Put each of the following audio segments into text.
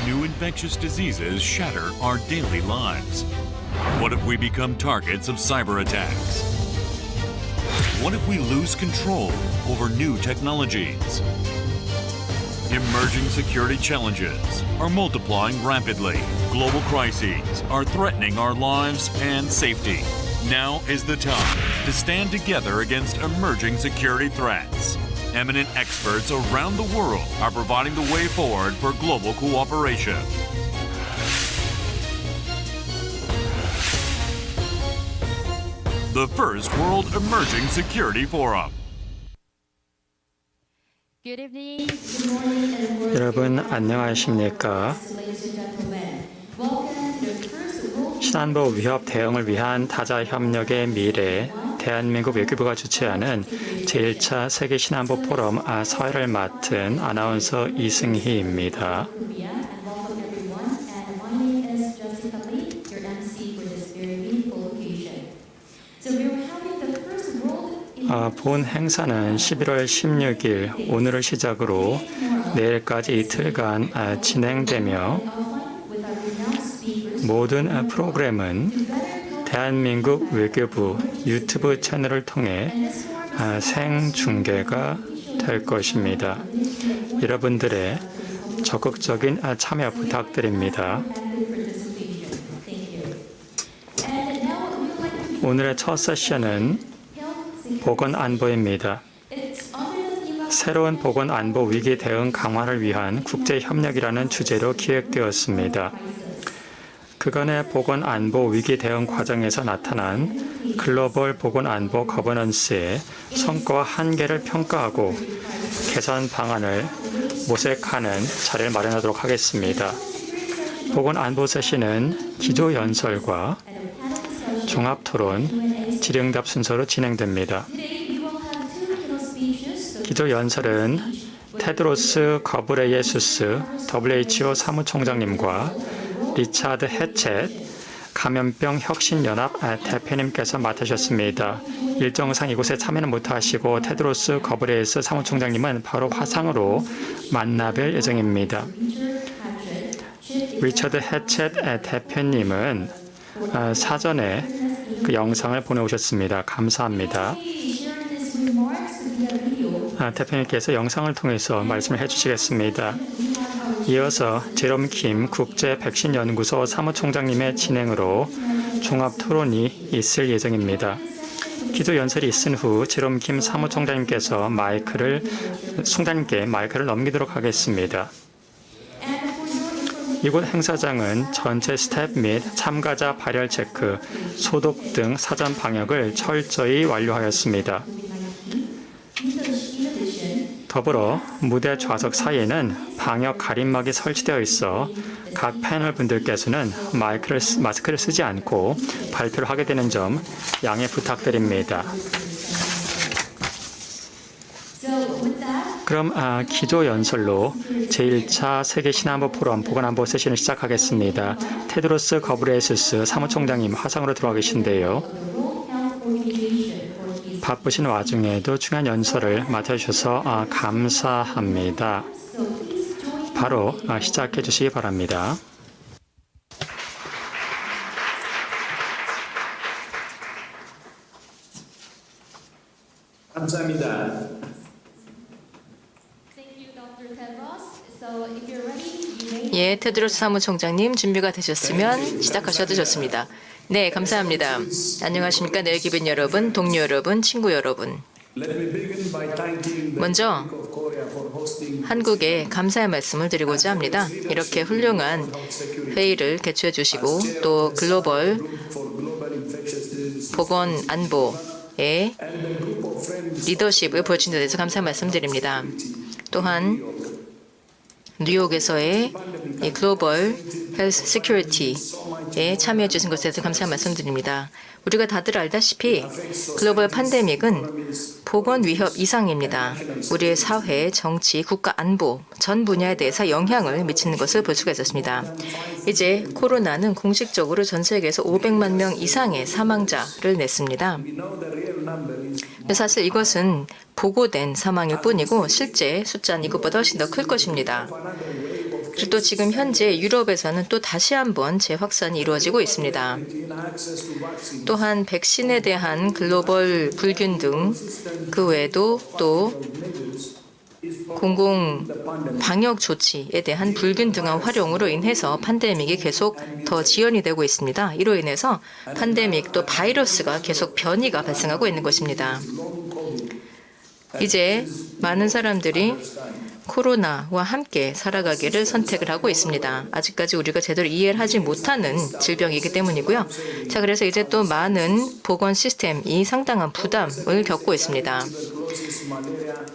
New infectious diseases shatter our daily lives. What if we become targets of cyber attacks? What if we lose control over new technologies? Emerging security challenges are multiplying rapidly. Global crises are threatening our lives and safety. Now is the time to stand together against emerging security threats. Eminent experts around the world are providing the way forward for global cooperation. The First World Emerging Security Forum. Good evening, good morning, and 여러분 안녕하십니까? 신안보 위협 대응을 위한 타자 협력의 미래, 대한민국 외교부가 주최하는 제1차 세계 신안보 포럼 사회를 맡은 아나운서 이승희입니다. 본 행사는 11월 16일 오늘을 시작으로 내일까지 이틀간 진행되며 모든 프로그램은 대한민국 외교부 유튜브 채널을 통해 생중계가 될 것입니다. 여러분들의 적극적인 참여 부탁드립니다. 오늘의 첫 세션은 보건안보입니다. 새로운 보건안보 위기 대응 강화를 위한 국제협력이라는 주제로 기획되었습니다. 그간의 보건안보 위기 대응 과정에서 나타난 글로벌 보건안보 거버넌스의 성과와 한계를 평가하고 개선 방안을 모색하는 자리를 마련하도록 하겠습니다. 보건안보 세션은 기조연설과 종합토론, 질의응답 순서로 진행됩니다. 기조연설은 테드로스 거브레예수스 WHO 사무총장님과 리차드 해쳇 감염병 혁신연합 대표님께서 맡으셨습니다. 일정상 이곳에 참여는 못하시고 테드로스 거브레예수스 사무총장님은 바로 화상으로 만나뵐 예정입니다. 리차드 해쳇 대표님은 사전에 그 영상을 보내오셨습니다. 감사합니다. 대표님께서 영상을 통해서 말씀을 해주시겠습니다. 이어서 제롬 킴 국제백신연구소 사무총장님의 진행으로 종합토론이 있을 예정입니다. 기조연설이 있은 후 제롬 킴 사무총장님께서 총장님께 마이크를 넘기도록 하겠습니다. 이곳 행사장은 전체 스텝 및 참가자 발열 체크, 소독 등 사전 방역을 철저히 완료하였습니다. 더불어 무대 좌석 사이에는 방역 가림막이 설치되어 있어 각 패널 분들께서는 마스크를 쓰지 않고 발표를 하게 되는 점 양해 부탁드립니다. 그럼 기조연설로 제1차 세계 신안보 포럼 보건안보 세션을 시작하겠습니다. 테드로스 거브레예수스 사무총장님 화상으로 들어와 계신데요. 바쁘신 와중에도 중요한 연설을 맡아주셔서 감사합니다. 바로 시작해 주시기 바랍니다. 감사합니다. 예, 테드로스 사무총장님 준비가 되셨으면 시작하셔도 좋습니다. 네, 감사합니다. 안녕하십니까, 내기빈 여러분, 동료 여러분, 친구 여러분. 먼저 한국에 감사의 말씀을 드리고자 합니다. 이렇게 훌륭한 회의를 개최해 주시고 또 글로벌 보건안보의 리더십을 보여준 데 대해서 감사의 말씀드립니다. 또한 뉴욕에서의 이 글로벌 헬스 시큐리티에 참여해 주신 것에 대해서 감사의 말씀드립니다. 우리가 다들 알다시피 글로벌 팬데믹은 보건 위협 이상입니다. 우리의 사회, 정치, 국가 안보 전 분야에 대해서 영향을 미치는 것을 볼 수가 있었습니다. 이제 코로나는 공식적으로 전 세계에서 500만 명 이상의 사망자를 냈습니다. 사실 이것은 보고된 사망일 뿐이고 실제 숫자는 이것보다 훨씬 더 클 것입니다. 그리고 또 지금 현재 유럽에서는 또 다시 한번 재확산이 이루어지고 있습니다. 또한 백신에 대한 글로벌 불균등, 그 외에도 또 공공 방역 조치에 대한 불균등한 활용으로 인해서 팬데믹이 계속 더 지연이 되고 있습니다. 이로 인해서 팬데믹 또 바이러스가 계속 변이가 발생하고 있는 것입니다. 이제 많은 사람들이 코로나와 함께 살아가기를 선택을 하고 있습니다. 아직까지 우리가 제대로 이해를 하지 못하는 질병이기 때문이고요. 자, 그래서 이제 또 많은 보건 시스템이 상당한 부담을 겪고 있습니다.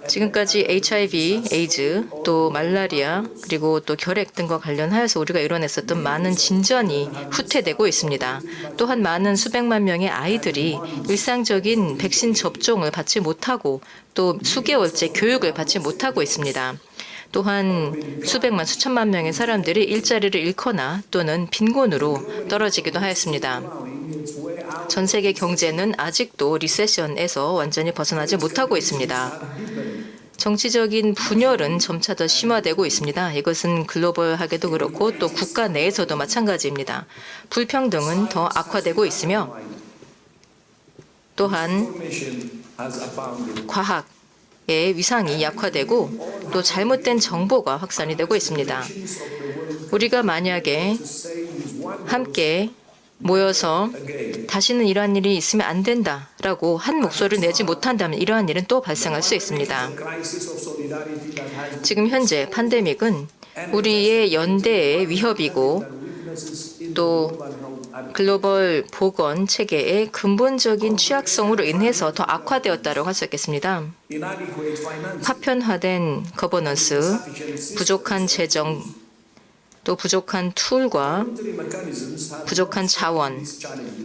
지금까지 HIV, 에이즈, 또 말라리아, 그리고 또 결핵 등과 관련하여서 우리가 이뤄냈었던 많은 진전이 후퇴되고 있습니다. 또한 많은 수백만 명의 아이들이 일상적인 백신 접종을 받지 못하고 또 수개월째 교육을 받지 못하고 있습니다. 또한 수백만 수천만 명의 사람들이 일자리를 잃거나 또는 빈곤으로 떨어지기도 하였습니다. 전 세계 경제는 아직도 리세션에서 완전히 벗어나지 못하고 있습니다. 정치적인 분열은 점차 더 심화되고 있습니다. 이것은 글로벌하게도 그렇고 또 국가 내에서도 마찬가지입니다. 불평등은 더 악화되고 있으며 또한 과학의 위상이 약화되고 또 잘못된 정보가 확산이 되고 있습니다. 우리가 만약에 함께 모여서 다시는 이러한 일이 있으면 안 된다라고 한 목소리를 내지 못한다면 이러한 일은 또 발생할 수 있습니다. 지금 현재 팬데믹은 우리의 연대의 위협이고 또 글로벌 보건 체계의 근본적인 취약성으로 인해서 더 악화되었다고 할 수 있겠습니다. 파편화된 거버넌스, 부족한 재정, 또 부족한 툴과 부족한 자원,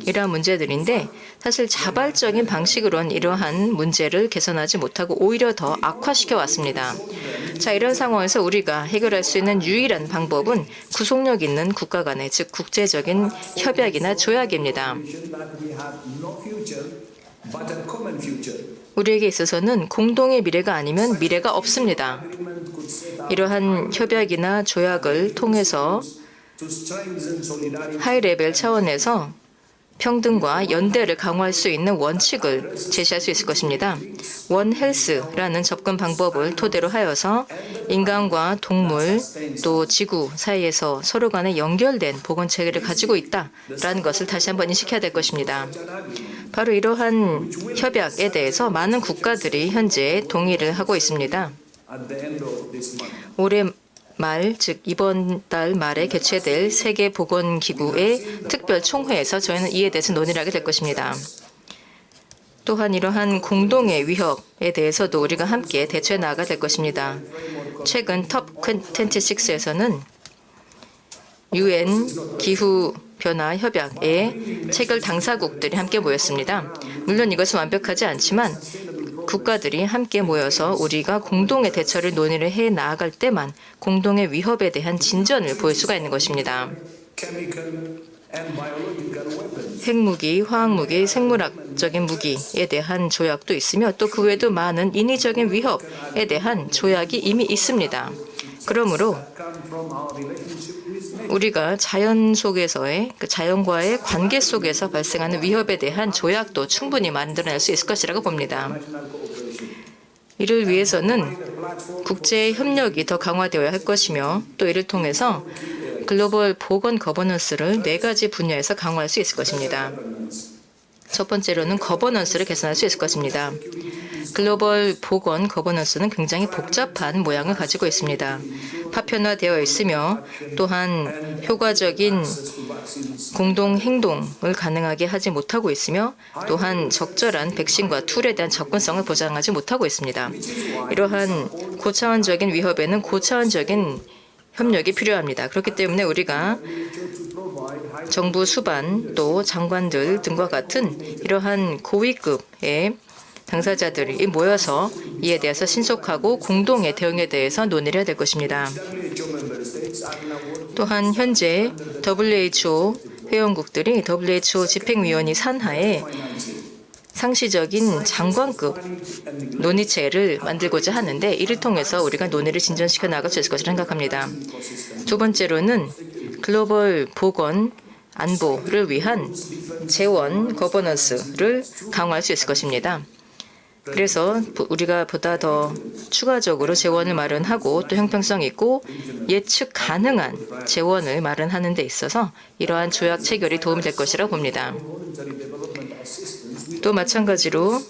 이러한 문제들인데 사실 자발적인 방식으로는 이러한 문제를 개선하지 못하고 오히려 더 악화시켜 왔습니다. 자, 이런 상황에서 우리가 해결할 수 있는 유일한 방법은 구속력 있는 국가 간의, 즉 국제적인 협약이나 조약입니다. 우리에게 있어서는 공동의 미래가 아니면 미래가 없습니다. 이러한 협약이나 조약을 통해서 하이레벨 차원에서 평등과 연대를 강화할 수 있는 원칙을 제시할 수 있을 것입니다. 원 헬스라는 접근 방법을 토대로 하여서 인간과 동물 또 지구 사이에서 서로 간에 연결된 보건 체계를 가지고 있다라는 것을 다시 한번 인식해야 될 것입니다. 바로 이러한 협약에 대해서 많은 국가들이 현재 동의를 하고 있습니다. 올해 말, 즉 이번 달 말에 개최될 세계보건기구의 특별 총회에서 저희는 이에 대해서 논의를 하게 될 것입니다. 또한 이러한 공동의 위협에 대해서도 우리가 함께 대처해 나가야 될 것입니다. 최근 톱 26에서는 UN 기후변화 협약의 체결 당사국들이 함께 모였습니다. 물론 이것은 완벽하지 않지만 국가들이 함께 모여서 우리가 공동의 대처를 논의를 해 나아갈 때만 공동의 위협에 대한 진전을 보일 수가 있는 것입니다. 핵무기, 화학무기, 생물학적인 무기에 대한 조약도 있으며 또 그 외에도 많은 인위적인 위협에 대한 조약이 이미 있습니다. 그러므로 우리가 자연 속에서의 자연과의 관계 속에서 발생하는 위협에 대한 조약도 충분히 만들어낼 수 있을 것이라고 봅니다. 이를 위해서는 국제 협력이 더 강화되어야 할 것이며 또 이를 통해서 글로벌 보건 거버넌스를 4가지 분야에서 강화할 수 있을 것입니다. 첫 번째로는 거버넌스를 개선할 수 있을 것입니다. 글로벌 보건 거버넌스는 굉장히 복잡한 모양을 가지고 있습니다. 파편화되어 있으며 또한 효과적인 공동 행동을 가능하게 하지 못하고 있으며 또한 적절한 백신과 툴에 대한 접근성을 보장하지 못하고 있습니다. 이러한 고차원적인 위협에는 고차원적인 협력이 필요합니다. 그렇기 때문에 우리가 정부 수반 또 장관들 등과 같은 이러한 고위급의 당사자들이 모여서 이에 대해서 신속하고 공동의 대응에 대해서 논의를 해야 될 것입니다. 또한 현재 WHO 회원국들이 WHO 집행위원회 산하에 상시적인 장관급 논의체를 만들고자 하는데 이를 통해서 우리가 논의를 진전시켜 나갈 수 있을 것이라 생각합니다. 두 번째로는 글로벌 보건 안보를 위한 재원 거버넌스를 강화할 수 있을 것입니다. 그래서 우리가 보다 더 추가적으로 재원을 마련하고 또 형평성 있고 예측 가능한 재원을 마련하는 데 있어서 이러한 조약 체결이 도움이 될 것이라고 봅니다. 또 마찬가지로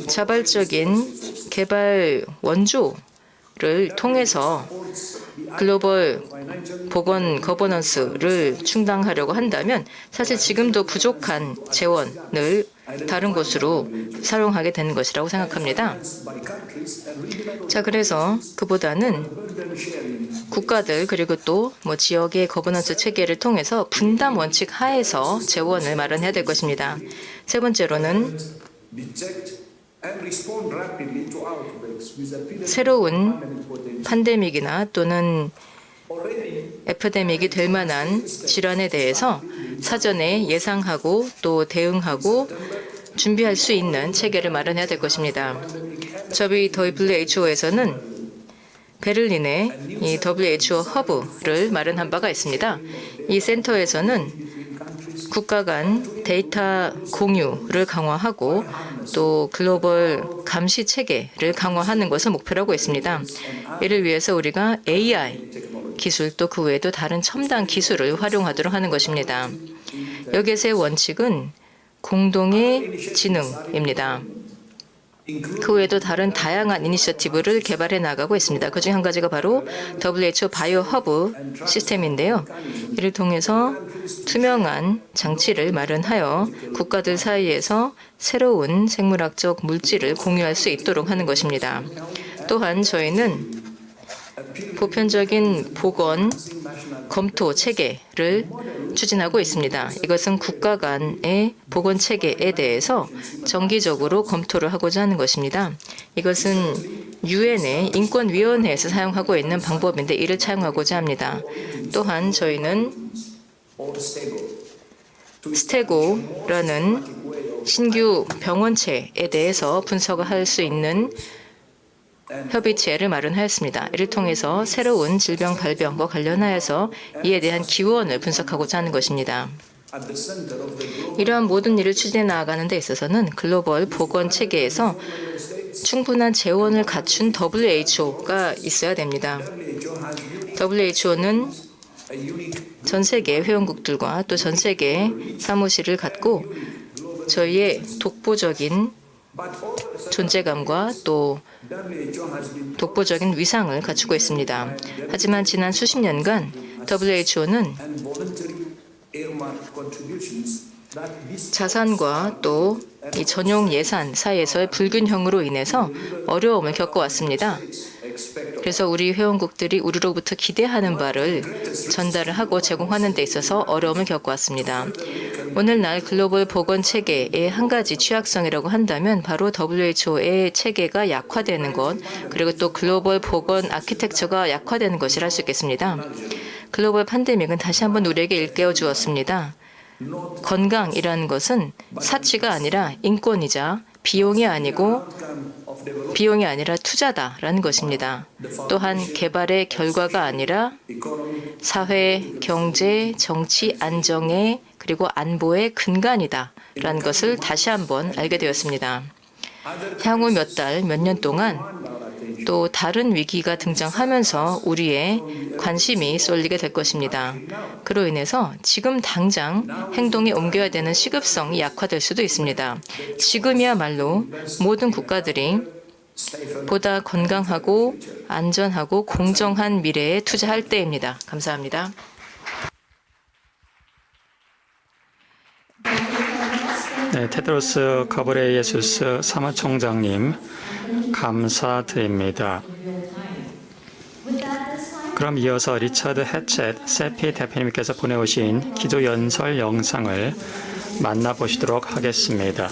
자발적인 개발 원조를 통해서 글로벌 보건 거버넌스를 충당하려고 한다면 사실 지금도 부족한 재원을 다른 곳으로 사용하게 되는 것이라고 생각합니다. 자, 그래서 그보다는 국가들 그리고 또 지역의 거버넌스 체계를 통해서 분담 원칙 하에서 재원을 마련해야 될 것입니다. 세 번째로는 새로운 팬데믹이나 또는 에피데믹이 될 만한 질환에 대해서 사전에 예상하고 또 대응하고 준비할 수 있는 체계를 마련해야 될 것입니다. 저희 WHO에서는 베를린에 이 WHO 허브를 마련한 바가 있습니다. 이 센터에서는 국가 간 데이터 공유를 강화하고 또 글로벌 감시 체계를 강화하는 것을 목표로 하고 있습니다. 이를 위해서 우리가 AI 기술 또 그 외에도 다른 첨단 기술을 활용하도록 하는 것입니다. 여기에서의 원칙은 공동의 지능입니다. 그 외에도 다른 다양한 이니셔티브를 개발해 나가고 있습니다. 그중 한 가지가 바로 WHO 바이오 허브 시스템인데요. 이를 통해서 투명한 장치를 마련하여 국가들 사이에서 새로운 생물학적 물질을 공유할 수 있도록 하는 것입니다. 또한 저희는 보편적인 보건 검토 체계를 추진하고 있습니다. 이것은 국가 간의 보건 체계에 대해서 정기적으로 검토를 하고자 하는 것입니다. 이것은 유엔의 인권위원회에서 사용하고 있는 방법인데 이를 차용하고자 합니다. 또한 저희는 스테고라는 신규 병원체에 대해서 분석할 수 있는 협의체를 마련하였습니다. 이를 통해서 새로운 질병 발병과 관련하여서 이에 대한 기원을 분석하고자 하는 것입니다. 이러한 모든 일을 추진해 나아가는 데 있어서는 글로벌 보건 체계에서 충분한 재원을 갖춘 WHO가 있어야 됩니다. WHO는 전 세계 회원국들과 또 전 세계 사무실을 갖고 저희의 독보적인 존재감과 또 독보적인 위상을 갖추고 있습니다. 하지만 지난 수십 년간 WHO는 자산과 또 이 전용 예산 사이에서의 불균형으로 인해서 어려움을 겪어왔습니다. 그래서 우리 회원국들이 우리로부터 기대하는 바를 전달을 하고 제공하는 데 있어서 어려움을 겪어왔습니다. 오늘날 글로벌 보건 체계의 한 가지 취약성이라고 한다면 바로 WHO의 체계가 약화되는 것, 그리고 또 글로벌 보건 아키텍처가 약화되는 것이라 할 수 있겠습니다. 글로벌 팬데믹은 다시 한번 우리에게 일깨워 주었습니다. 건강이라는 것은 사치가 아니라 인권이자 비용이 아니라 투자다라는 것입니다. 또한 개발의 결과가 아니라 사회, 경제, 정치, 안정의 그리고 안보의 근간이다라는 것을 다시 한번 알게 되었습니다. 향후 몇 달, 몇 년 동안 또 다른 위기가 등장하면서 우리의 관심이 쏠리게 될 것입니다. 그로 인해서 지금 당장 행동에 옮겨야 되는 시급성이 약화될 수도 있습니다. 지금이야말로 모든 국가들이 보다 건강하고 안전하고 공정한 미래에 투자할 때입니다. 감사합니다. 네, 테드로스 가브레예수스 사무총장님 감사드립니다. 그럼 이어서 리처드 해쳇 세피 대표님께서 보내오신 기도 연설 영상을 만나보시도록 하겠습니다.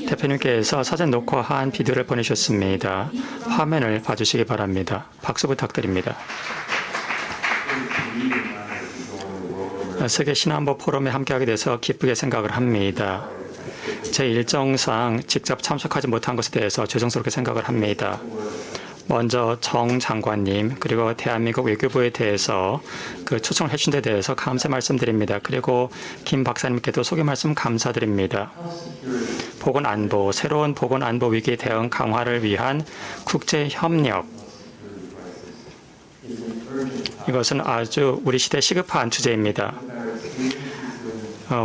대표님께서 사전 녹화한 비디오를 보내셨습니다. 화면을 봐주시기 바랍니다. 박수 부탁드립니다. 세계 신안보 포럼에 함께하게 돼서 기쁘게 생각을 합니다. 제 일정상 직접 참석하지 못한 것에 대해서 죄송스럽게 생각을 합니다. 먼저 정 장관님 그리고 대한민국 외교부에 대해서 그 초청을 해주신 데 대해서 감사 말씀드립니다. 그리고 김 박사님께도 소개 말씀 감사드립니다. 보건안보, 새로운 보건안보 위기 대응 강화를 위한 국제 협력. 이것은 아주 우리 시대 시급한 주제입니다.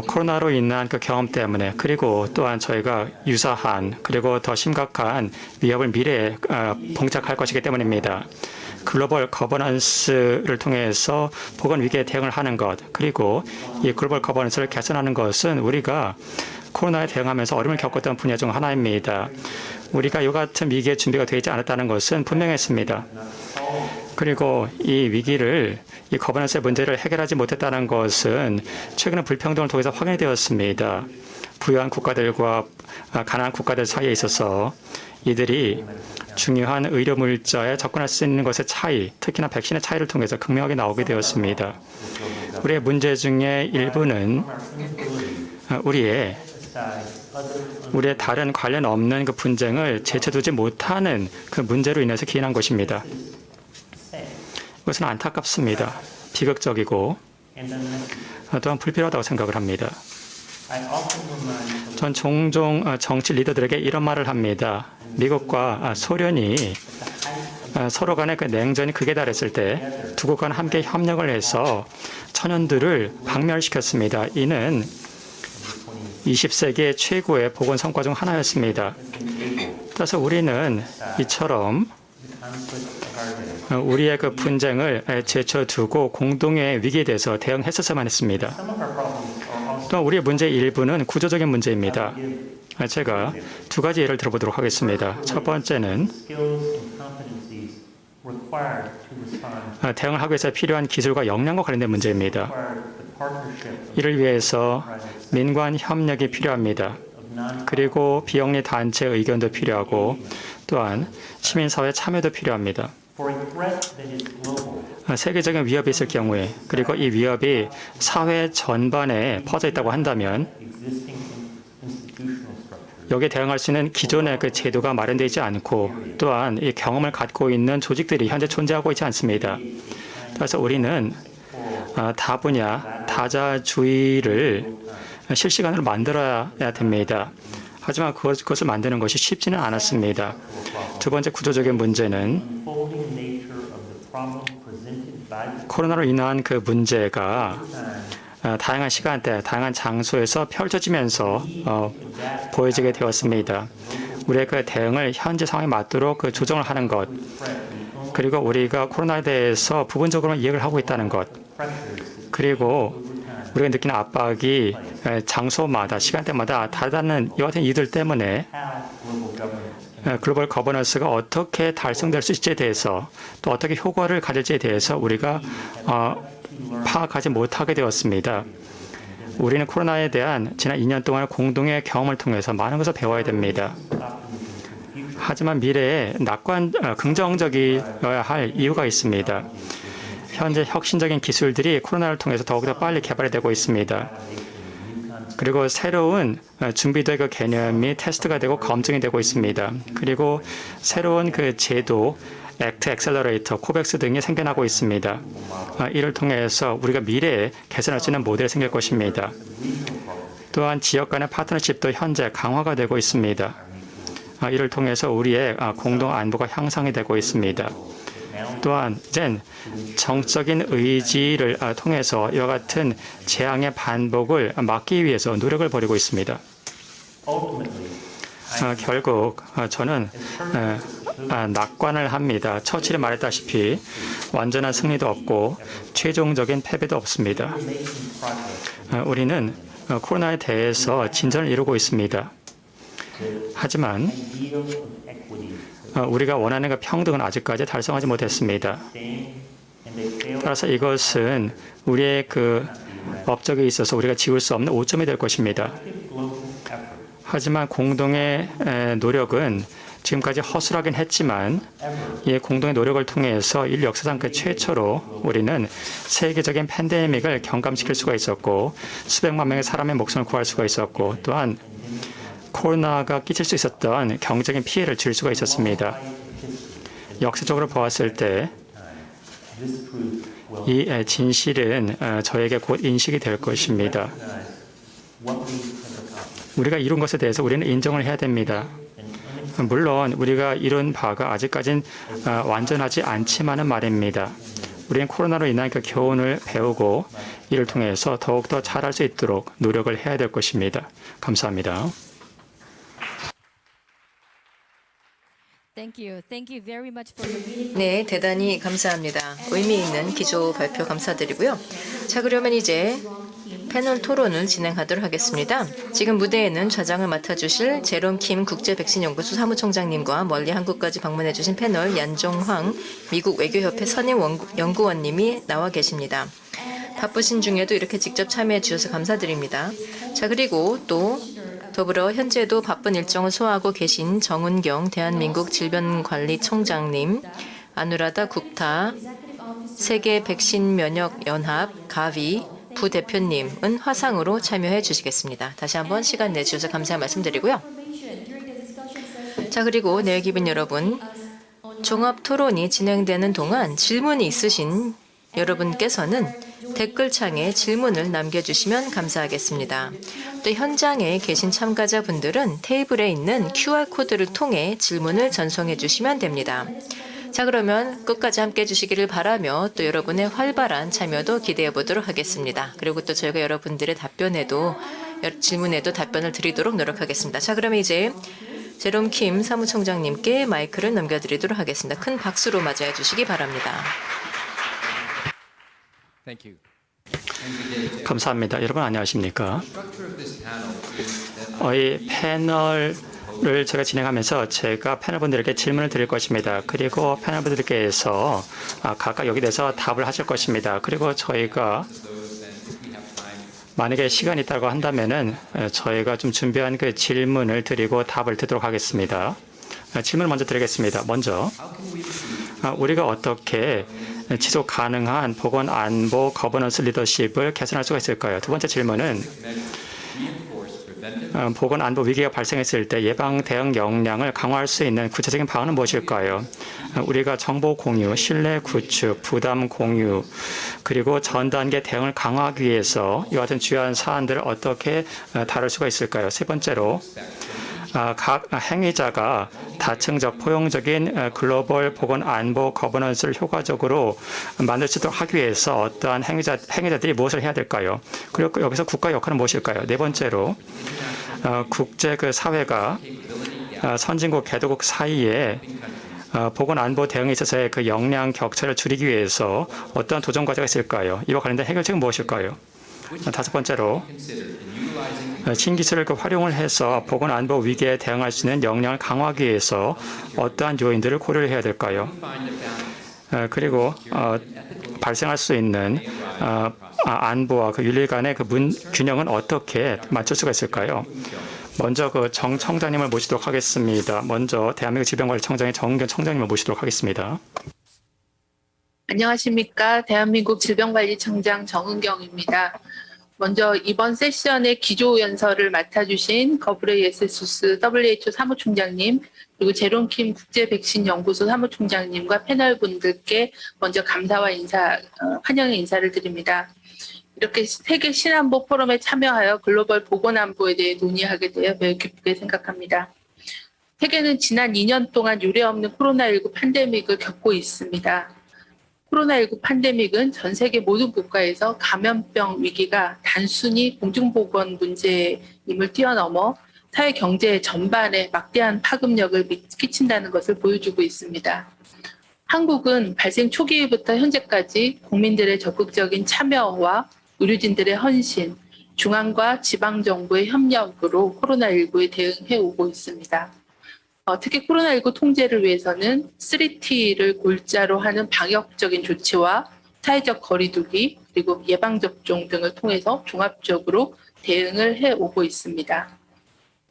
코로나로 인한 그 경험 때문에 그리고 또한 저희가 유사한 그리고 더 심각한 위협을 미래에 봉착할 것이기 때문입니다. 글로벌 거버넌스를 통해서 보건 위기에 대응을 하는 것 그리고 이 글로벌 거버넌스를 개선하는 것은 우리가 코로나에 대응하면서 어려움을 겪었던 분야 중 하나입니다. 우리가 이와 같은 위기에 준비가 되지 않았다는 것은 분명했습니다. 그리고 이 위기를 이 거버넌스의 문제를 해결하지 못했다는 것은 최근의 불평등을 통해서 확인이 되었습니다. 부유한 국가들과 가난한 국가들 사이에 있어서 이들이 중요한 의료 물자에 접근할 수 있는 것의 차이, 특히나 백신의 차이를 통해서 극명하게 나오게 되었습니다. 우리의 문제 중에 일부는 우리의 다른 관련 없는 그 분쟁을 제쳐두지 못하는 그 문제로 인해서 기인한 것입니다. 그것은 안타깝습니다. 비극적이고 또한 불필요하다고 생각을 합니다. 전 종종 정치 리더들에게 이런 말을 합니다. 미국과 소련이 서로 간의 그 냉전이 극에 달했을 때 두 국가는 함께 협력을 해서 천연들을 박멸시켰습니다. 이는 20세기의 최고의 보건 성과 중 하나였습니다. 따라서 우리는 이처럼 우리의 그 분쟁을 제쳐두고 공동의 위기에 대해서 대응했었어야만 했습니다. 또 우리의 문제의 일부는 구조적인 문제입니다. 제가 두 가지 예를 들어보도록 하겠습니다. 첫 번째는 대응을 하기 위해서 필요한 기술과 역량과 관련된 문제입니다. 이를 위해서 민관 협력이 필요합니다. 그리고 비영리 단체의 의견도 필요하고 또한 시민사회 참여도 필요합니다. 세계적인 위협이 있을 경우에 그리고 이 위협이 사회 전반에 퍼져 있다고 한다면 여기에 대응할 수 있는 기존의 그 제도가 마련되지 않고 또한 이 경험을 갖고 있는 조직들이 현재 존재하고 있지 않습니다. 그래서 우리는 다분야, 다자주의를 실시간으로 만들어야 됩니다. 하지만 그것을 만드는 것이 쉽지는 않았습니다. 두 번째 구조적인 문제는 코로나로 인한 그 문제가 다양한 시간대, 다양한 장소에서 펼쳐지면서 보여지게 되었습니다. 우리의 그 대응을 현재 상황에 맞도록 그 조정을 하는 것, 그리고 우리가 코로나에 대해서 부분적으로 이해를 하고 있다는 것, 그리고 우리가 느끼는 압박이 장소마다, 시간대마다 다르다는 이와 같은 이유들 때문에 글로벌 거버넌스가 어떻게 달성될 수 있을지에 대해서 또 어떻게 효과를 가질지에 대해서 우리가 파악하지 못하게 되었습니다. 우리는 코로나에 대한 지난 2년 동안의 공동의 경험을 통해서 많은 것을 배워야 됩니다. 하지만 미래에 긍정적이어야 할 이유가 있습니다. 현재 혁신적인 기술들이 코로나를 통해서 더욱더 빨리 개발이 되고 있습니다. 그리고 새로운 준비된 그 개념이 테스트가 되고 검증이 되고 있습니다. 그리고 새로운 그 제도, 액트, 엑셀러레이터, 코백스 등이 생겨나고 있습니다. 이를 통해서 우리가 미래에 개선할 수 있는 모델이 생길 것입니다. 또한 지역 간의 파트너십도 현재 강화가 되고 있습니다. 이를 통해서 우리의 공동 안보가 향상이 되고 있습니다. 또한 이젠 정적인 의지를 통해서 이와 같은 재앙의 반복을 막기 위해서 노력을 벌이고 있습니다. 결국 저는 낙관을 합니다. 처칠이 말했다시피 완전한 승리도 없고 최종적인 패배도 없습니다. 우리는 코로나에 대해서 진전을 이루고 있습니다. 하지만 우리가 원하는 그 평등은 아직까지 달성하지 못했습니다. 따라서 이것은 우리의 그 업적에 있어서 우리가 지울 수 없는 오점이 될 것입니다. 하지만 공동의 노력은 지금까지 허술하긴 했지만 이 공동의 노력을 통해서 인류 역사상 그 최초로 우리는 세계적인 팬데믹을 경감시킬 수가 있었고 수백만 명의 사람의 목숨을 구할 수가 있었고 또한 코로나가 끼칠 수 있었던 경제적인 피해를 줄 수가 있었습니다. 역사적으로 보았을 때 이 진실은 저에게 곧 인식이 될 것입니다. 우리가 이룬 것에 대해서 우리는 인정을 해야 됩니다. 물론 우리가 이룬 바가 아직까진 완전하지 않지만은 말입니다. 우리는 코로나로 인한 그 교훈을 배우고 이를 통해서 더욱더 잘할 수 있도록 노력을 해야 될 것입니다. 감사합니다. 네, 대단히 감사합니다. 의미 있는 기조 발표 감사드리고요. 자, 그러면 이제 패널 토론을 진행하도록 하겠습니다. 지금 무대에는 좌장을 맡아주실 제롬 킴 국제백신연구소 사무총장님과 멀리 한국까지 방문해주신 패널 얀종황 미국 외교협회 선임 연구원님이 나와 계십니다. 바쁘신 중에도 이렇게 직접 참여해 주셔서 감사드립니다. 자, 그리고 또 더불어 현재도 바쁜 일정을 소화하고 계신 정은경 대한민국 질병관리청장님, 아누라다 국타 세계 백신 면역 연합 가비 부대표님은 화상으로 참여해 주시겠습니다. 다시 한번 시간 내주셔서 감사의 말씀드리고요. 자, 그리고 내기분 여러분, 종합 토론이 진행되는 동안 질문이 있으신 여러분께서는 댓글창에 질문을 남겨주시면 감사하겠습니다. 또 현장에 계신 참가자분들은 테이블에 있는 QR코드를 통해 질문을 전송해 주시면 됩니다. 자, 그러면 끝까지 함께 해주시기를 바라며 또 여러분의 활발한 참여도 기대해 보도록 하겠습니다. 그리고 또 저희가 여러분들의 질문에도 답변을 드리도록 노력하겠습니다. 자, 그러면 이제 제롬 킴 사무총장님께 마이크를 넘겨드리도록 하겠습니다. 큰 박수로 맞이해 주시기 바랍니다. 감사합니다. 여러분 안녕하십니까? 이 패널을 제가 진행하면서 제가 패널분들에게 질문을 드릴 것입니다. 그리고 패널분들께서 각각 여기 대해서 답을 하실 것입니다. 그리고 저희가 만약에 시간이 있다고 한다면은 저희가 좀 준비한 그 질문을 드리고 답을 듣도록 하겠습니다. 질문을 먼저 드리겠습니다. 먼저 우리가 어떻게 지속 가능한 보건 안보 거버넌스 리더십을 개선할 수가 있을까요? 두 번째 질문은 보건 안보 위기가 발생했을 때 예방 대응 역량을 강화할 수 있는 구체적인 방안은 무엇일까요? 우리가 정보 공유, 신뢰 구축, 부담 공유, 그리고 전 단계 대응을 강화하기 위해서 이와 같은 주요한 사안들을 어떻게 다룰 수가 있을까요? 세 번째로 각 행위자가 다층적 포용적인 글로벌 보건 안보 거버넌스를 효과적으로 만들 수 있도록 하기 위해서 어떠한 행위자들이 무엇을 해야 될까요? 그리고 여기서 국가의 역할은 무엇일까요? 네 번째로 국제 그 사회가 선진국 개도국 사이에 보건 안보 대응에 있어서의 그 역량 격차를 줄이기 위해서 어떠한 도전 과제가 있을까요? 이와 관련된 해결책은 무엇일까요? 다섯 번째로 신기술을 활용을 해서 보건 안보 위기에 대응할 수 있는 역량을 강화하기 위해서 어떠한 요인들을 고려를 해야 될까요? 그리고 발생할 수 있는 안보와 그 윤리 간의 그 균형은 어떻게 맞출 수가 있을까요? 먼저 그 정 청장님을 모시도록 하겠습니다. 먼저 대한민국 질병관리청장의 정은경 청장님을 모시도록 하겠습니다. 안녕하십니까. 대한민국 질병관리청장 정은경입니다. 먼저 이번 세션의 기조연설을 맡아주신 거브레예세수스 WHO 사무총장님, 그리고 제롬 킴 국제백신연구소 사무총장님과 패널분들께 먼저 감사와 환영의 인사를 드립니다. 이렇게 세계 신안보 포럼에 참여하여 글로벌 보건안보에 대해 논의하게 되어 매우 기쁘게 생각합니다. 세계는 지난 2년 동안 유례없는 코로나19 팬데믹을 겪고 있습니다. 코로나19 팬데믹은 전 세계 모든 국가에서 감염병 위기가 단순히 공중보건 문제임을 뛰어넘어 사회 경제 전반에 막대한 파급력을 끼친다는 것을 보여주고 있습니다. 한국은 발생 초기부터 현재까지 국민들의 적극적인 참여와 의료진들의 헌신, 중앙과 지방정부의 협력으로 코로나19에 대응해 오고 있습니다. 특히 코로나19 통제를 위해서는 3T를 골자로 하는 방역적인 조치와 사회적 거리두기, 그리고 예방접종 등을 통해서 종합적으로 대응을 해오고 있습니다.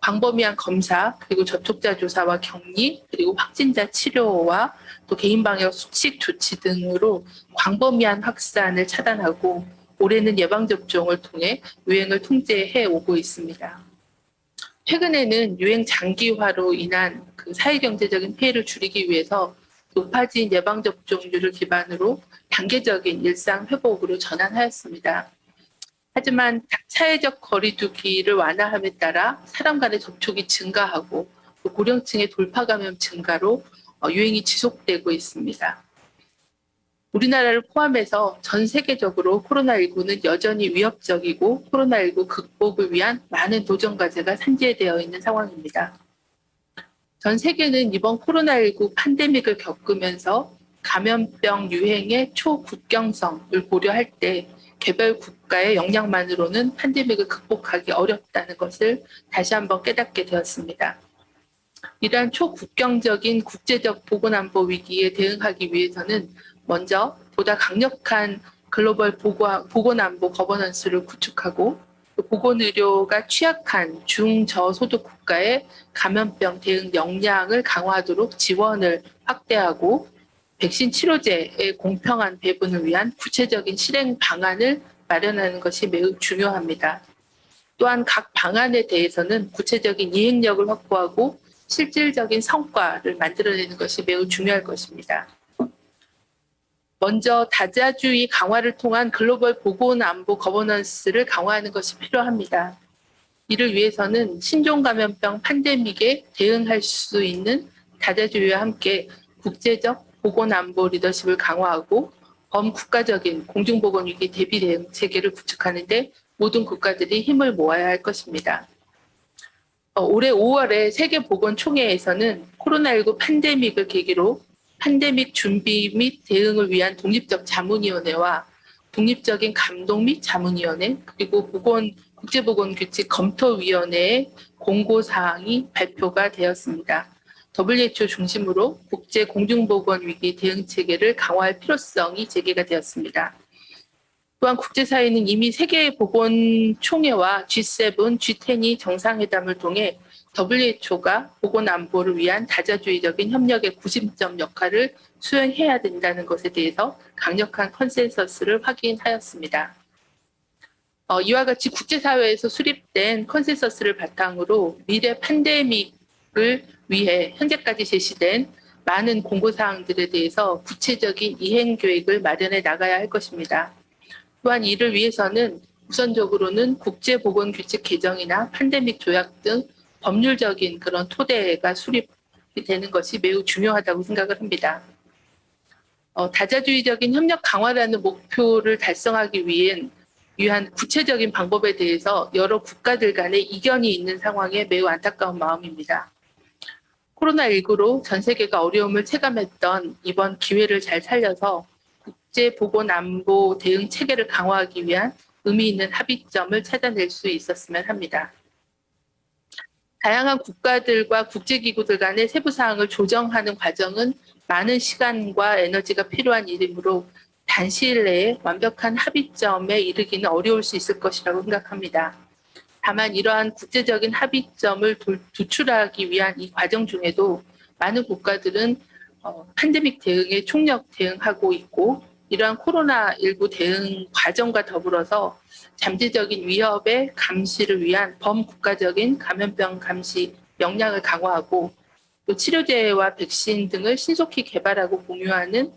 광범위한 검사, 그리고 접촉자 조사와 격리, 그리고 확진자 치료와 또 개인방역 수칙 조치 등으로 광범위한 확산을 차단하고 올해는 예방접종을 통해 유행을 통제해오고 있습니다. 최근에는 유행 장기화로 인한 그 사회경제적인 피해를 줄이기 위해서 높아진 예방접종률을 기반으로 단계적인 일상 회복으로 전환하였습니다. 하지만 사회적 거리두기를 완화함에 따라 사람 간의 접촉이 증가하고 또 고령층의 돌파 감염 증가로 유행이 지속되고 있습니다. 우리나라를 포함해서 전 세계적으로 코로나19는 여전히 위협적이고 코로나19 극복을 위한 많은 도전 과제가 산재되어 있는 상황입니다. 전 세계는 이번 코로나19 팬데믹을 겪으면서 감염병 유행의 초국경성을 고려할 때 개별 국가의 역량만으로는 팬데믹을 극복하기 어렵다는 것을 다시 한번 깨닫게 되었습니다. 이러한 초국경적인 국제적 보건안보 위기에 대응하기 위해서는 먼저 보다 강력한 글로벌 보건안보 거버넌스를 구축하고 보건의료가 취약한 중저소득 국가의 감염병 대응 역량을 강화하도록 지원을 확대하고 백신 치료제의 공평한 배분을 위한 구체적인 실행 방안을 마련하는 것이 매우 중요합니다. 또한 각 방안에 대해서는 구체적인 이행력을 확보하고 실질적인 성과를 만들어내는 것이 매우 중요할 것입니다. 먼저 다자주의 강화를 통한 글로벌 보건안보 거버넌스를 강화하는 것이 필요합니다. 이를 위해서는 신종감염병 팬데믹에 대응할 수 있는 다자주의와 함께 국제적 보건안보 리더십을 강화하고 범국가적인 공중보건위기 대비 대응 체계를 구축하는 데 모든 국가들이 힘을 모아야 할 것입니다. 올해 5월에 세계보건총회에서는 코로나19 팬데믹을 계기로 팬데믹 준비 및 대응을 위한 독립적 자문위원회와 독립적인 감독 및 자문위원회 그리고 국제보건규칙 검토위원회의 공고사항이 발표가 되었습니다. WHO 중심으로 국제 공중보건위기 대응체계를 강화할 필요성이 제기가 되었습니다. 또한 국제사회는 이미 세계보건총회와 G7, G10이 정상회담을 통해 WHO가 보건안보를 위한 다자주의적인 협력의 구심점 역할을 수행해야 된다는 것에 대해서 강력한 컨센서스를 확인하였습니다. 이와 같이 국제사회에서 수립된 컨센서스를 바탕으로 미래 팬데믹을 위해 현재까지 제시된 많은 공고사항들에 대해서 구체적인 이행계획을 마련해 나가야 할 것입니다. 또한 이를 위해서는 우선적으로는 국제보건규칙 개정이나 팬데믹 조약 등 법률적인 그런 토대가 수립이 되는 것이 매우 중요하다고 생각을 합니다. 다자주의적인 협력 강화라는 목표를 달성하기 위한 구체적인 방법에 대해서 여러 국가들 간의 이견이 있는 상황에 매우 안타까운 마음입니다. 코로나19로 전 세계가 어려움을 체감했던 이번 기회를 잘 살려서 국제보건안보 대응 체계를 강화하기 위한 의미 있는 합의점을 찾아낼 수 있었으면 합니다. 다양한 국가들과 국제기구들 간의 세부사항을 조정하는 과정은 많은 시간과 에너지가 필요한 일이므로 단시일 내에 완벽한 합의점에 이르기는 어려울 수 있을 것이라고 생각합니다. 다만 이러한 국제적인 합의점을 도출하기 위한 이 과정 중에도 많은 국가들은 팬데믹 대응에 총력 대응하고 있고 이러한 코로나19 대응 과정과 더불어서 잠재적인 위협의 감시를 위한 범국가적인 감염병 감시 역량을 강화하고 또 치료제와 백신 등을 신속히 개발하고 공유하는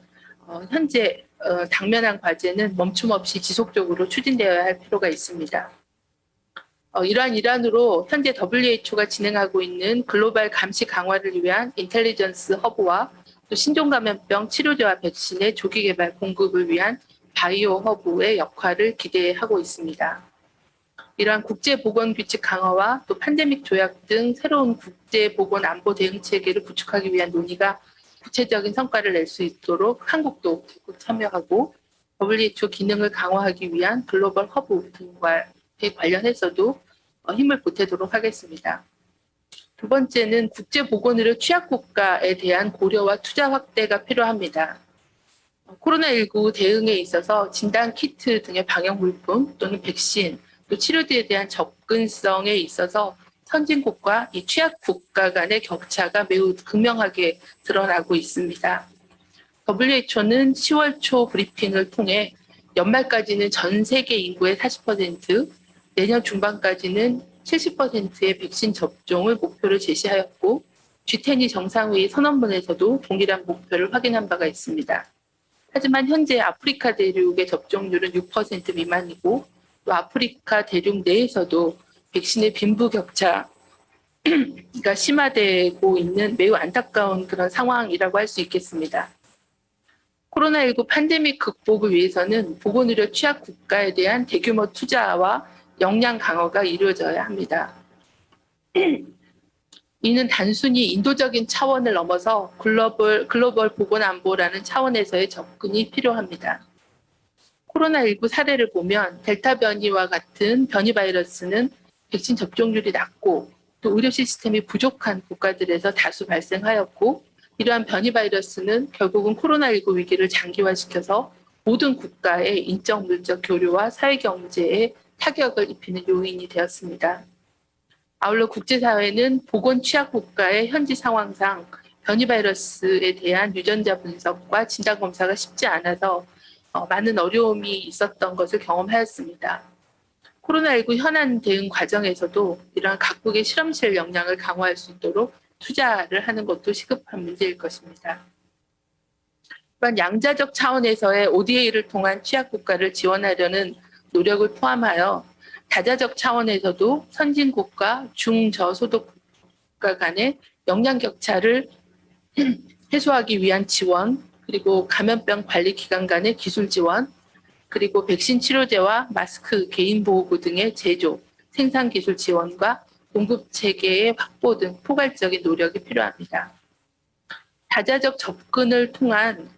현재 당면한 과제는 멈춤 없이 지속적으로 추진되어야 할 필요가 있습니다. 이러한 일환으로 현재 WHO가 진행하고 있는 글로벌 감시 강화를 위한 인텔리전스 허브와 또 신종감염병 치료제와 백신의 조기 개발 공급을 위한 바이오 허브의 역할을 기대하고 있습니다. 이러한 국제보건규칙 강화와 또 팬데믹 조약 등 새로운 국제보건안보 대응 체계를 구축하기 위한 논의가 구체적인 성과를 낼 수 있도록 한국도 적극 참여하고 WHO 기능을 강화하기 위한 글로벌 허브 등과 관련해서도 힘을 보태도록 하겠습니다. 두 번째는 국제보건의료 취약국가에 대한 고려와 투자 확대가 필요합니다. 코로나19 대응에 있어서 진단키트 등의 방역물품 또는 백신, 또 치료제에 대한 접근성에 있어서 선진국과 이 취약국가 간의 격차가 매우 극명하게 드러나고 있습니다. WHO는 10월 초 브리핑을 통해 연말까지는 전 세계 인구의 40%, 내년 중반까지는 70%의 백신 접종을 목표로 제시하였고 G10이 정상회의 선언문에서도 동일한 목표를 확인한 바가 있습니다. 하지만 현재 아프리카 대륙의 접종률은 6% 미만이고 또 아프리카 대륙 내에서도 백신의 빈부격차가 심화되고 있는 매우 안타까운 그런 상황이라고 할 수 있겠습니다. 코로나19 팬데믹 극복을 위해서는 보건의료 취약 국가에 대한 대규모 투자와 역량 강화가 이루어져야 합니다. 이는 단순히 인도적인 차원을 넘어서 글로벌 보건안보라는 차원에서의 접근이 필요합니다. 코로나19 사례를 보면 델타 변이와 같은 변이 바이러스는 백신 접종률이 낮고 또 의료 시스템이 부족한 국가들에서 다수 발생하였고 이러한 변이 바이러스는 결국은 코로나19 위기를 장기화시켜서 모든 국가의 인적 물적 교류와 사회 경제에 타격을 입히는 요인이 되었습니다. 아울러 국제사회는 보건 취약 국가의 현지 상황상 변이 바이러스에 대한 유전자 분석과 진단 검사가 쉽지 않아서 많은 어려움이 있었던 것을 경험하였습니다. 코로나19 현안 대응 과정에서도 이러한 각국의 실험실 역량을 강화할 수 있도록 투자를 하는 것도 시급한 문제일 것입니다. 또한 양자적 차원에서의 ODA를 통한 취약 국가를 지원하려는 노력을 포함하여 다자적 차원에서도 선진국과 중저소득 국가 간의 역량 격차를 해소하기 위한 지원, 그리고 감염병 관리 기관 간의 기술 지원, 그리고 백신 치료제와 마스크, 개인보호구 등의 제조, 생산 기술 지원과 공급 체계의 확보 등 포괄적인 노력이 필요합니다. 다자적 접근을 통한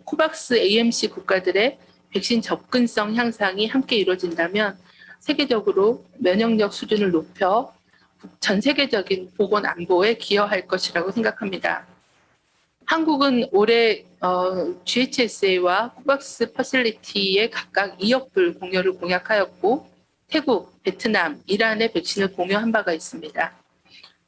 코박스 AMC 국가들의 백신 접근성 향상이 함께 이루어진다면 세계적으로 면역력 수준을 높여 전 세계적인 보건 안보에 기여할 것이라고 생각합니다. 한국은 올해 GHSA와 코박스 퍼실리티에 각각 2억 불 공여를 공약하였고 태국, 베트남, 이란의 백신을 공여한 바가 있습니다.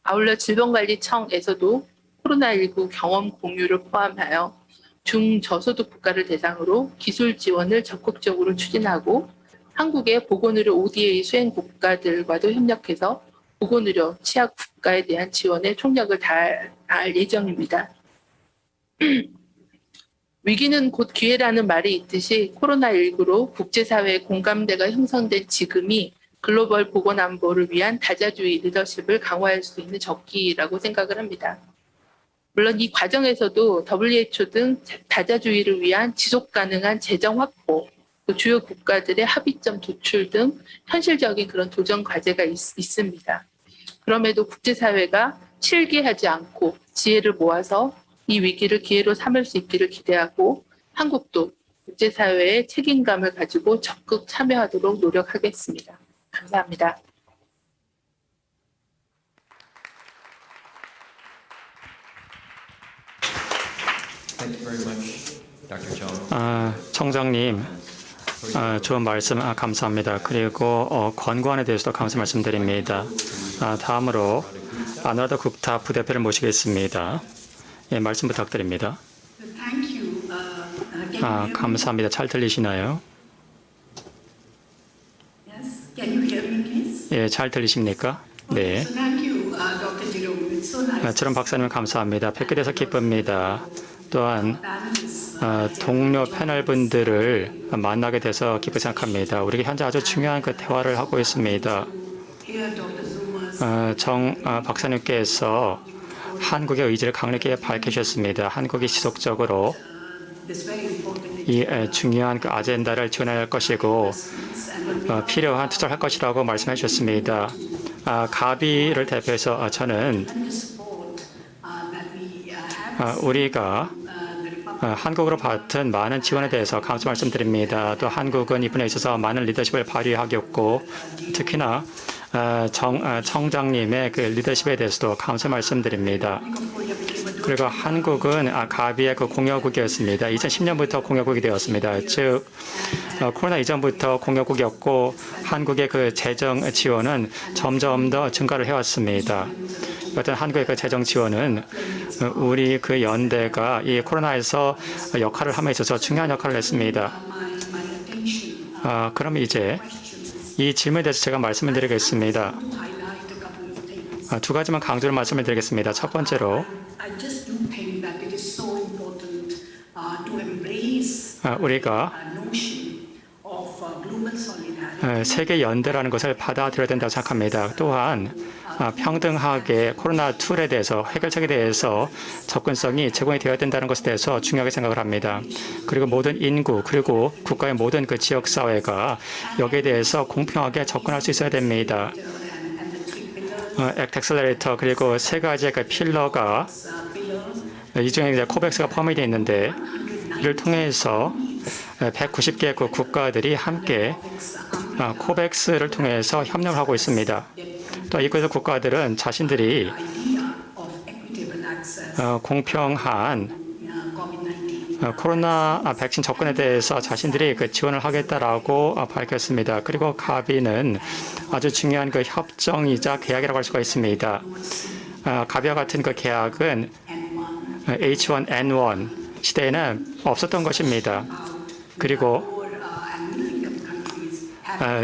아울러 질병관리청에서도 코로나19 경험 공유를 포함하여 중저소득 국가를 대상으로 기술 지원을 적극적으로 추진하고 한국의 보건의료 ODA 수행 국가들과도 협력해서 보건의료 취약 국가에 대한 지원에 총력을 다할 예정입니다. 위기는 곧 기회라는 말이 있듯이 코로나19로 국제사회의 공감대가 형성된 지금이 글로벌 보건안보를 위한 다자주의 리더십을 강화할 수 있는 적기라고 생각을 합니다. 물론 이 과정에서도 WHO 등 다자주의를 위한 지속가능한 재정 확보, 또 주요 국가들의 합의점 도출 등 현실적인 그런 도전 과제가 있습니다. 그럼에도 국제사회가 실기하지 않고 지혜를 모아서 이 위기를 기회로 삼을 수 있기를 기대하고 한국도 국제사회의 책임감을 가지고 적극 참여하도록 노력하겠습니다. 감사합니다. 청장님, 좋은 말씀 감사합니다. 그리고 권고안에 대해서도 감사 말씀드립니다. 다음으로 아누라다 국타 부대표를 모시겠습니다. 예, 말씀 부탁드립니다. 감사합니다. 잘 들리시나요? 예, 잘 들리십니까? 네. 저런 박사님 감사합니다. 뵙게 돼서 기쁩니다. 또한 동료 패널 분들을 만나게 돼서 기쁘게 생각합니다. 우리가 현재 아주 중요한 그 대화를 하고 있습니다. 정 박사님께서 한국의 의지를 강력하게 밝히셨습니다. 한국이 지속적으로 이 중요한 그 아젠다를 지원할 것이고 필요한 투자를 할 것이라고 말씀해 주셨습니다. 가비를 대표해서 저는 우리가 한국으로 받은 많은 지원에 대해서 감사 말씀드립니다. 또 한국은 이 분야에 있어서 많은 리더십을 발휘하겠고 특히나 청장님의 그 리더십에 대해서도 감사 말씀드립니다. 그리고 한국은 가비의 그 공여국이었습니다. 2010년부터 공여국이 되었습니다. 즉 코로나 이전부터 공여국이었고 한국의 그 재정 지원은 점점 더 증가를 해왔습니다. 어떤 한국의 그 재정 지원은 우리 그 연대가 이 코로나에서 역할을 함에 있어서 중요한 역할을 했습니다. 그럼 이제 이 질문에 대해서 제가 말씀을 드리겠습니다. 두 가지만 강조를 말씀을 드리겠습니다. 첫 번째로 I just do think that it is so important to embrace 우리가 a notion of global solidarity. 세계 연대라는 것을 받아들여야 된다고 생각합니다. 또한 평등하게 코로나 툴에 대해서 해결책에 대해서 접근성이 제공이 되어야 된다는 것에 대해서 중요하게 생각을 합니다. 그리고 모든 인구 그리고 국가의 모든 그 지역 사회가 여기에 대해서 공평하게 접근할 수 있어야 됩니다. 액트 엑셀러레이터 그리고 세 가지의 그 필러가 이 중에 이제 코백스가 포함이 되어 있는데 이를 통해서 190개 국가들이 함께 코백스를 통해서 협력을 하고 있습니다. 또 이곳의 국가들은 자신들이 공평한 코로나 백신 접근에 대해서 자신들이 그 지원을 하겠다라고 밝혔습니다. 그리고 가비는 아주 중요한 그 협정이자 계약이라고 할 수가 있습니다. 가비와 같은 그 계약은 H1N1 시대에는 없었던 것입니다. 그리고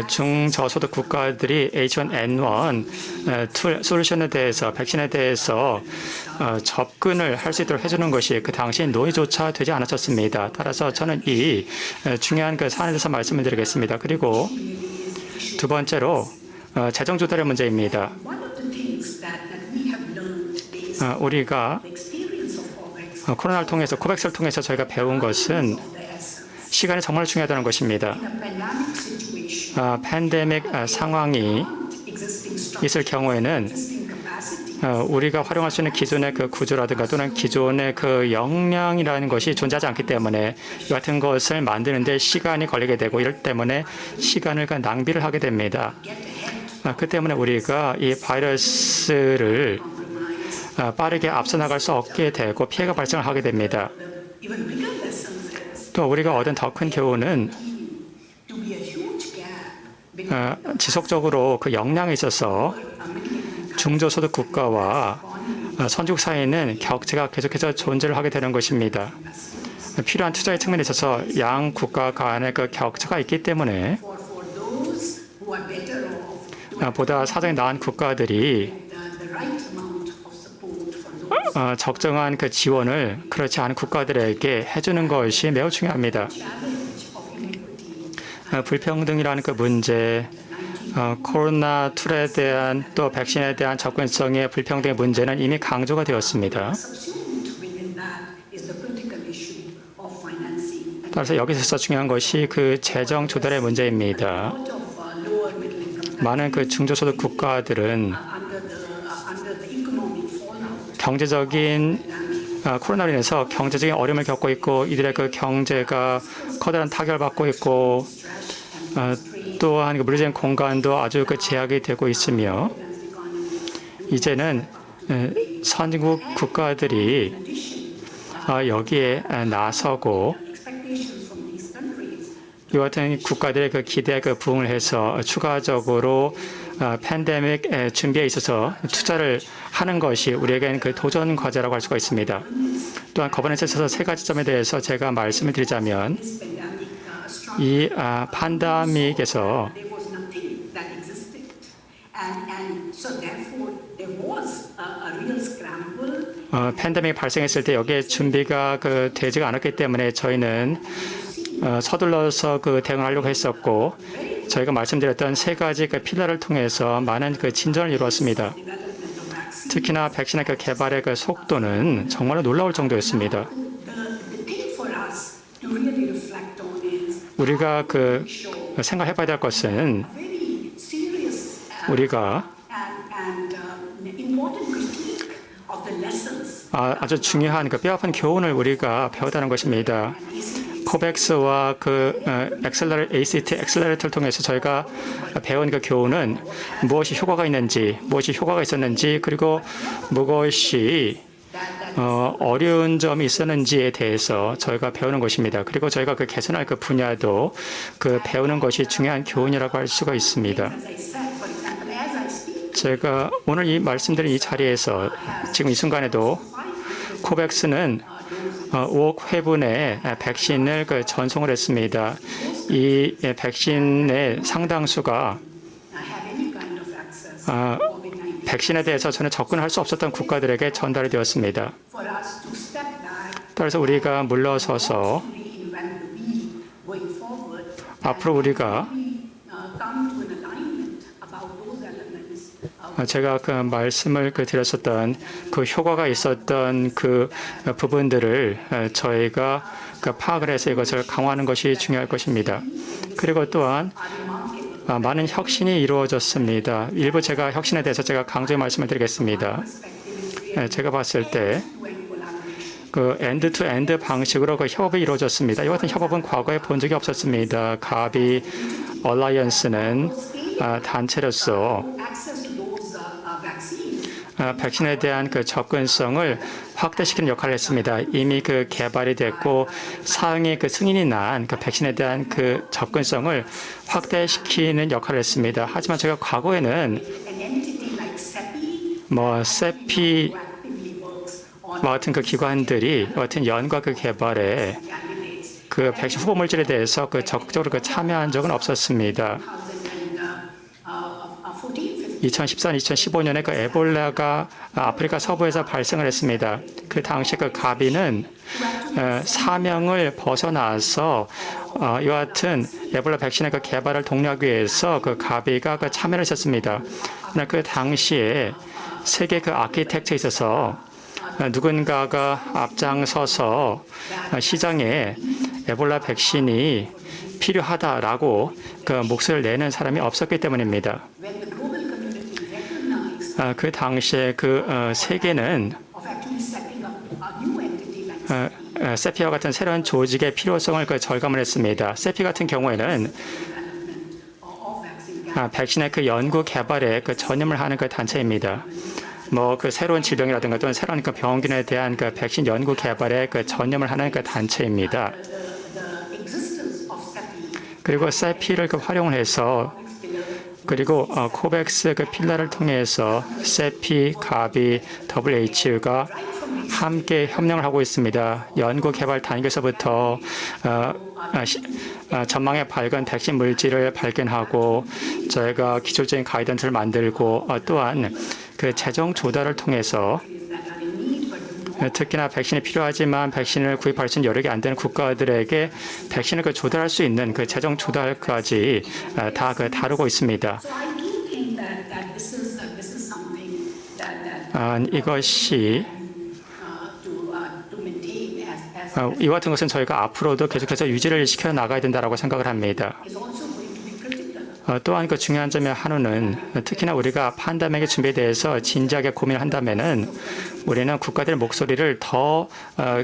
중저소득 국가들이 H1N1 솔루션에 대해서 백신에 대해서 접근을 할 수 있도록 해주는 것이 그 당시 논의조차 되지 않았었습니다. 따라서 저는 이 중요한 그 사안에 대해서 말씀을 드리겠습니다. 그리고 두 번째로 재정 조달의 문제입니다. 우리가 코로나를 통해서 코백스를 통해서 저희가 배운 것은 시간이 정말 중요하다는 것입니다. 팬데믹 상황이 있을 경우에는 우리가 활용할 수 있는 기존의 그 구조라든가 또는 기존의 그 역량이라는 것이 존재하지 않기 때문에 이 같은 것을 만드는데 시간이 걸리게 되고 이럴 때문에 시간을 낭비를 하게 됩니다. 그 때문에 우리가 이 바이러스를 빠르게 앞서 나갈 수 없게 되고 피해가 발생을 하게 됩니다. 또 우리가 얻은 더 큰 교훈은 지속적으로 그 역량에 있어서 중저소득 국가와 선진국 사이에는 격차가 계속해서 존재를 하게 되는 것입니다. 필요한 투자의 측면에 있어서 양 국가 간의 그 격차가 있기 때문에 보다 사정이 나은 국가들이 적정한 그 지원을 그렇지 않은 국가들에게 해주는 것이 매우 중요합니다. 불평등이라는 그 문제, 코로나 툴에 대한 또 백신에 대한 접근성의 불평등의 문제는 이미 강조가 되었습니다. 따라서 여기서 중요한 것이 그 재정 조달의 문제입니다. 많은 그 중저소득 국가들은 경제적인 코로나로 인해서 경제적인 어려움을 겪고 있고 이들의 그 경제가 커다란 타격을 받고 있고 또한 그 물리적인 공간도 아주 그 제약이 되고 있으며 이제는 선진국 국가들이 여기에 나서고 이 같은 국가들의 그 기대에 그 부응을 해서 추가적으로 팬데믹 준비에 있어서 투자를 하는 것이 우리에게는 그 도전 과제라고 할 수가 있습니다. 또한 거버넌스에 있어서 세 가지 점에 대해서 제가 말씀을 드리자면 이 팬데믹에서 팬데믹이 발생했을 때 여기에 준비가 그 되지가 않았기 때문에 저희는 서둘러서 그 대응을 하려고 했었고 저희가 말씀드렸던 세 가지 그 필러를 통해서 많은 그 진전을 이루었습니다. 특히나 백신의 그 개발의 그 속도는 정말로 놀라울 정도였습니다. 우리가 그 생각해봐야 될 것은 우리가 아주 중요한 그 뼈아픈 교훈을 우리가 배웠다는 것입니다. 코백스와 그 ACT 엑셀러레이터를 통해서 저희가 배운 그 교훈은 무엇이 효과가 있는지, 무엇이 효과가 있었는지, 그리고 무엇이 어려운 점이 있었는지에 대해서 저희가 배우는 것입니다. 그리고 저희가 그 개선할 그 분야도 그 배우는 것이 중요한 교훈이라고 할 수가 있습니다. 제가 오늘 이 말씀드린 이 자리에서 지금 이 순간에도 코백스는 5억 회분의 백신을 그 전송을 했습니다. 이 백신의 상당수가 백신에 대해서 전혀 접근할 수 없었던 국가들에게 전달이 되었습니다. for us to step back, 따라서 우리가 물러서서 reinvent the wheel going forward, 앞으로 우리가 come to an alignment about those elements 제가 그 말씀을 드렸었던 그 효과가 있었던 그 부분들을 저희가 파악을 해서 이것을 강화하는 것이 중요할 것입니다. 그리고 또한 많은 혁신이 이루어졌습니다. 일부 제가 혁신에 대해서 제가 강조의 말씀을 드리겠습니다. 제가 봤을 때 그 엔드-투-엔드 방식으로 그 협업이 이루어졌습니다. 이 같은 협업은 과거에 본 적이 없었습니다. 가비 얼라이언스는 단체로서 access to those vaccines. 백신에 대한 그 접근성을 확대시키는 역할을 했습니다. 이미 그 개발이 됐고 사용이 그 승인이 난 그 백신에 대한 그 접근성을 확대시키는 역할을 했습니다. 하지만 제가 과거에는 An entity like CEPI 세피 actively works 같은 그 기관들이 같은 연구 그 개발에 candidates. 그 백신 후보 물질에 대해서 그 적극적으로 그 참여한 적은 없었습니다. 2014, 2015년에 그 에볼라가 아프리카 서부에서 발생을 했습니다. 그 당시 그 가비는 사명을 벗어나서 이와 같은 에볼라 백신의 그 개발을 독려하기 위해서 그 가비가 그 참여를 했었습니다. 그러나 그 당시에 세계 그 아키텍처에 있어서 누군가가 앞장서서 시장에 에볼라 백신이 필요하다라고 그 목소리를 내는 사람이 없었기 때문입니다. When the global community recognized 그 당시에 그 세계는 of actually setting up a new entity like 세피와 같은 새로운 조직의 필요성을 그 절감을 했습니다. 세피 같은 경우에는 of vaccine 백신의 그 연구 개발에 그 전념을 하는 그 단체입니다. 뭐 그 새로운 질병이라든가 또는 새로운 그 병균에 대한 그 백신 연구 개발에 그 전념을 하는 그 단체입니다. the existence of CEPI 그리고 세피를 그 활용을 해서 그리고 코백스 그 필라를 통해서 세피, 가비, WHO가 함께 협력을 하고 있습니다. 연구 개발 단계에서부터 전망에 밝은 백신 물질을 발견하고 저희가 기초적인 가이던스를 만들고 또한 그 재정 조달을 통해서 특히나 백신이 필요하지만 백신을 구입할 수 있는 여력이 안 되는 국가들에게 백신을 그 조달할 수 있는 그 재정 조달까지 다 그 다루고 있습니다. So I do think that this is something that 이것이 to maintain as 이와 같은 것은 저희가 앞으로도 계속해서 유지를 시켜 나가야 된다라고 생각을 합니다. is also going to be critical. 또한 그 중요한 점의 하나는 특히나 우리가 팬데믹의 준비에 대해서 진지하게 고민을 한다면은 우리는 국가들의 목소리를 더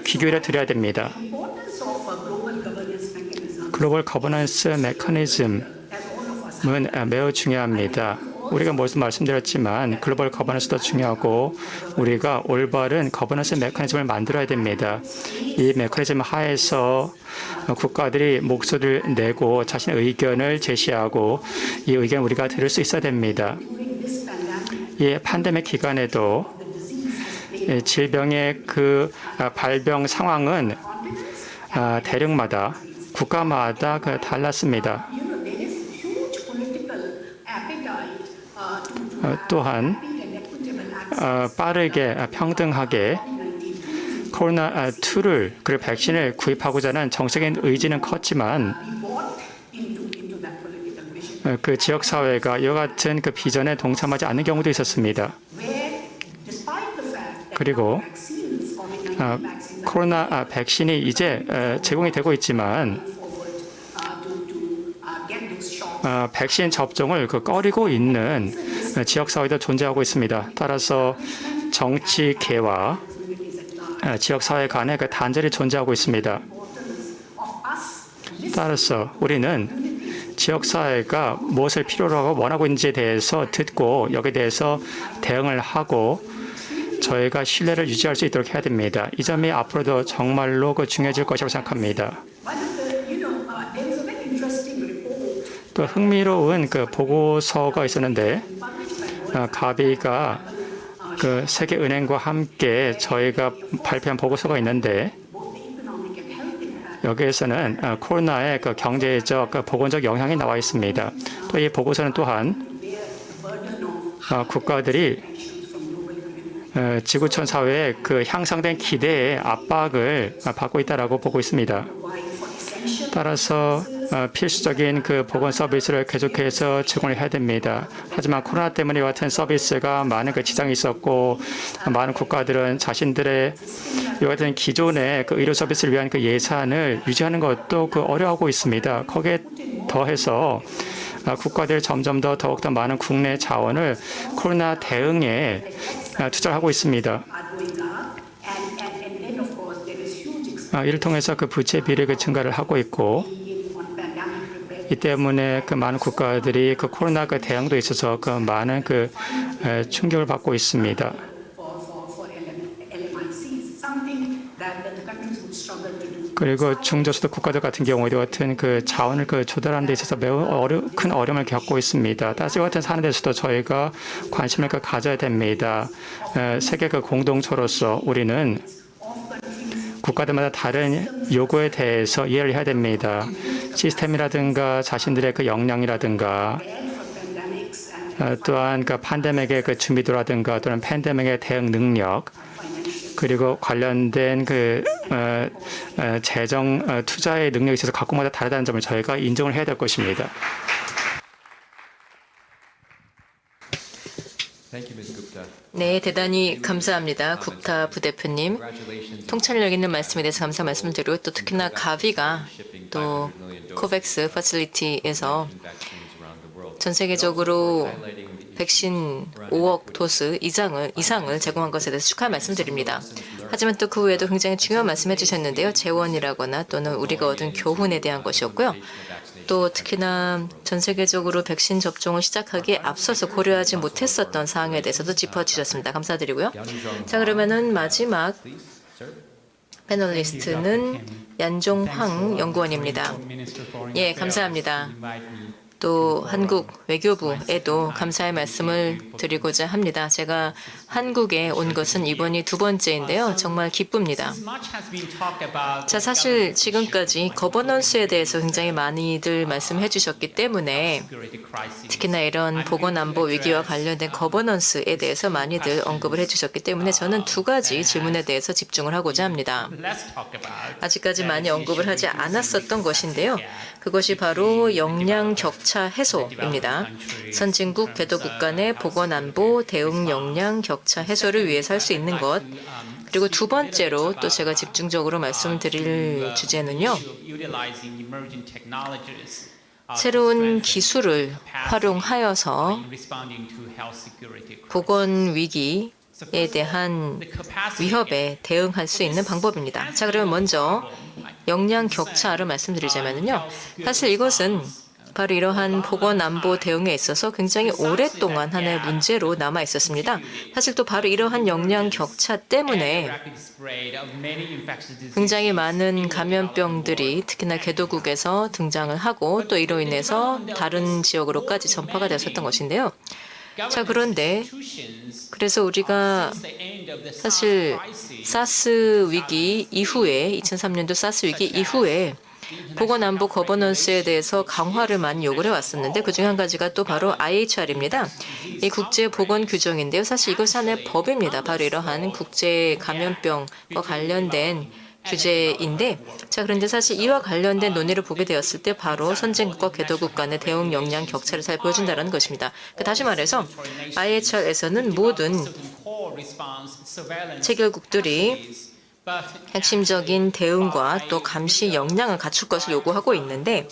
귀 기울여 드려야 됩니다. Importance of a global governance mechanism 글로벌 거버넌스 메커니즘은 as all of us 매우 중요합니다. 우리가 모두 말씀드렸지만 글로벌 거버넌스도 중요하고 우리가 올바른 거버넌스 메커니즘을 만들어야 됩니다. 이 메커니즘 하에서 국가들이 목소리를 내고 자신의 의견을 제시하고 이 의견을 우리가 들을 수 있어야 됩니다. 이 팬데믹 기간에도 질병의 그 발병 상황은 대륙마다 국가마다 그 달랐습니다. there is huge political appetite 또한 and equitable access 빠르게 평등하게 코로나2를 그리고 백신을 구입하고자 하는 정책인 의지는 컸지만 bought into that political vision 그 지역 사회가 이와 같은 그 비전에 동참하지 않는 경우도 있었습니다. where despite the fact that 그리고 vaccines COVID-19 vaccines 코로나 백신이 이제 제공이 되고 있지만 forward to get those shots 백신 접종을 그 꺼리고 있는 지역 사회도 존재하고 있습니다. 따라서 정치계와 지역 사회 간의 그 단절이 존재하고 있습니다. 따라서 우리는 지역 사회가 무엇을 필요로 하고 원하고 있는지에 대해서 듣고 여기에 대해서 대응을 하고 저희가 신뢰를 유지할 수 있도록 해야 됩니다. 이 점이 앞으로도 정말로 그 중요해질 것이라고 생각합니다. but there is a very interesting report 또 흥미로운 그 보고서가 있었는데 가비가 그 세계은행과 함께 저희가 발표한 보고서가 있는데 both the economic and health impact 여기에서는 코로나의 그 경제적, 그 보건적 영향이 나와 있습니다. 또 이 보고서는 또한 where the burden of 국가들이 지구촌 사회의 그 향상된 기대에 압박을 받고 있다라고 보고 있습니다. 따라서 필수적인 그 보건 서비스를 계속해서 제공을 해야 됩니다. 하지만 코로나 때문에 이와 같은 서비스가 많은 그 지장이 있었고 많은 국가들은 자신들의 이와 같은 기존의 그 의료 서비스를 위한 그 예산을 유지하는 것도 그 어려워하고 있습니다. 거기에 더해서 국가들이 점점 더욱더 많은 국내 자원을 코로나 대응에 투자를 하고 있습니다. 이를 통해서 그 부채 비례가 증가를 하고 있고 이 때문에 그 많은 국가들이 그 코로나 그 대응도 있어서 그 많은 그 충격을 받고 있습니다. 그리고 중저소득 국가들 같은 경우에도 같은 그 자원을 그 조달하는 데 있어서 매우 큰 어려움을 겪고 있습니다. 따라서 이 같은 사안에 대해서도 저희가 관심을 가져야 됩니다. 세계 그 공동체로서 우리는 국가들마다 다른 요구에 대해서 이해를 해야 됩니다. 시스템이라든가 자신들의 그 역량이라든가 또한 그 팬데믹의 그 준비도라든가 또는 팬데믹의 대응 능력 그리고 관련된 그 재정 투자의 능력에 있어서 각국마다 다르다는 점을 저희가 인정을 해야 될 것입니다. 네, 대단히 감사합니다. 굽타 부대표님. 통찰력 있는 말씀에 대해서 감사 말씀드리고 또 특히나 가비가 또 코백스 퍼실리티에서 전 세계적으로 백신 5억 도스 이상을 제공한 것에 대해서 축하 말씀드립니다. 하지만 또 그 외에도 굉장히 중요한 말씀해 주셨는데요. 재원이라거나 또는 우리가 얻은 교훈에 대한 것이었고요. 또 특히나 전 세계적으로 백신 접종을 시작하기에 앞서서 고려하지 못했었던 사항에 대해서도 짚어주셨습니다. 감사드리고요. 자, 그러면은 마지막 패널리스트는 얀종황 연구원입니다. 예, 감사합니다. 또 한국 외교부에도 감사의 말씀을 드리고자 합니다. 제가 한국에 온 것은 이번이 두 번째인데요. 정말 기쁩니다. 자, 사실 지금까지 거버넌스에 대해서 굉장히 많이들 말씀해 주셨기 때문에 특히나 이런 보건안보 위기와 관련된 거버넌스에 대해서 많이들 언급을 해주셨기 때문에 저는 두 가지 질문에 대해서 집중을 하고자 합니다. 아직까지 많이 언급을 하지 않았었던 것인데요. 그것이 바로 역량 격차 해소입니다. 선진국, 개도국 간의 보건안보 대응 역량 격차 해소를 위해서 할 수 있는 것. 그리고 두 번째로 또 제가 집중적으로 말씀드릴 주제는요. 새로운 기술을 활용하여서 보건 위기에 대한 위협에 대응할 수 있는 방법입니다. 자, 그러면 먼저 역량 격차를 말씀드리자면요. 사실 이것은 바로 이러한 보건안보 대응에 있어서 굉장히 오랫동안 하나의 문제로 남아 있었습니다. 사실 또 바로 이러한 역량 격차 때문에 굉장히 많은 감염병들이 특히나 개도국에서 등장을 하고 또 이로 인해서 다른 지역으로까지 전파가 되었던 것인데요. 자, 그런데 그래서 우리가 사실 사스 위기 이후에 2003년도 사스 위기 이후에 보건안보 거버넌스에 대해서 강화를 많이 요구를 해왔었는데 그중에 한 가지가 또 바로 IHR입니다. 이 국제보건규정인데요. 사실 이것이 하나의 법입니다. 바로 이러한 국제 감염병과 관련된 규제인데 자, 그런데 사실 이와 관련된 논의를 보게 되었을 때 바로 선진국과 개도국 간의 대응 역량 격차를 잘 보여준다는 것입니다. 다시 말해서 IHR에서는 모든 체결국들이 핵심적인 대응과 또 감시 역량을 갖출 것을 요구하고 있는데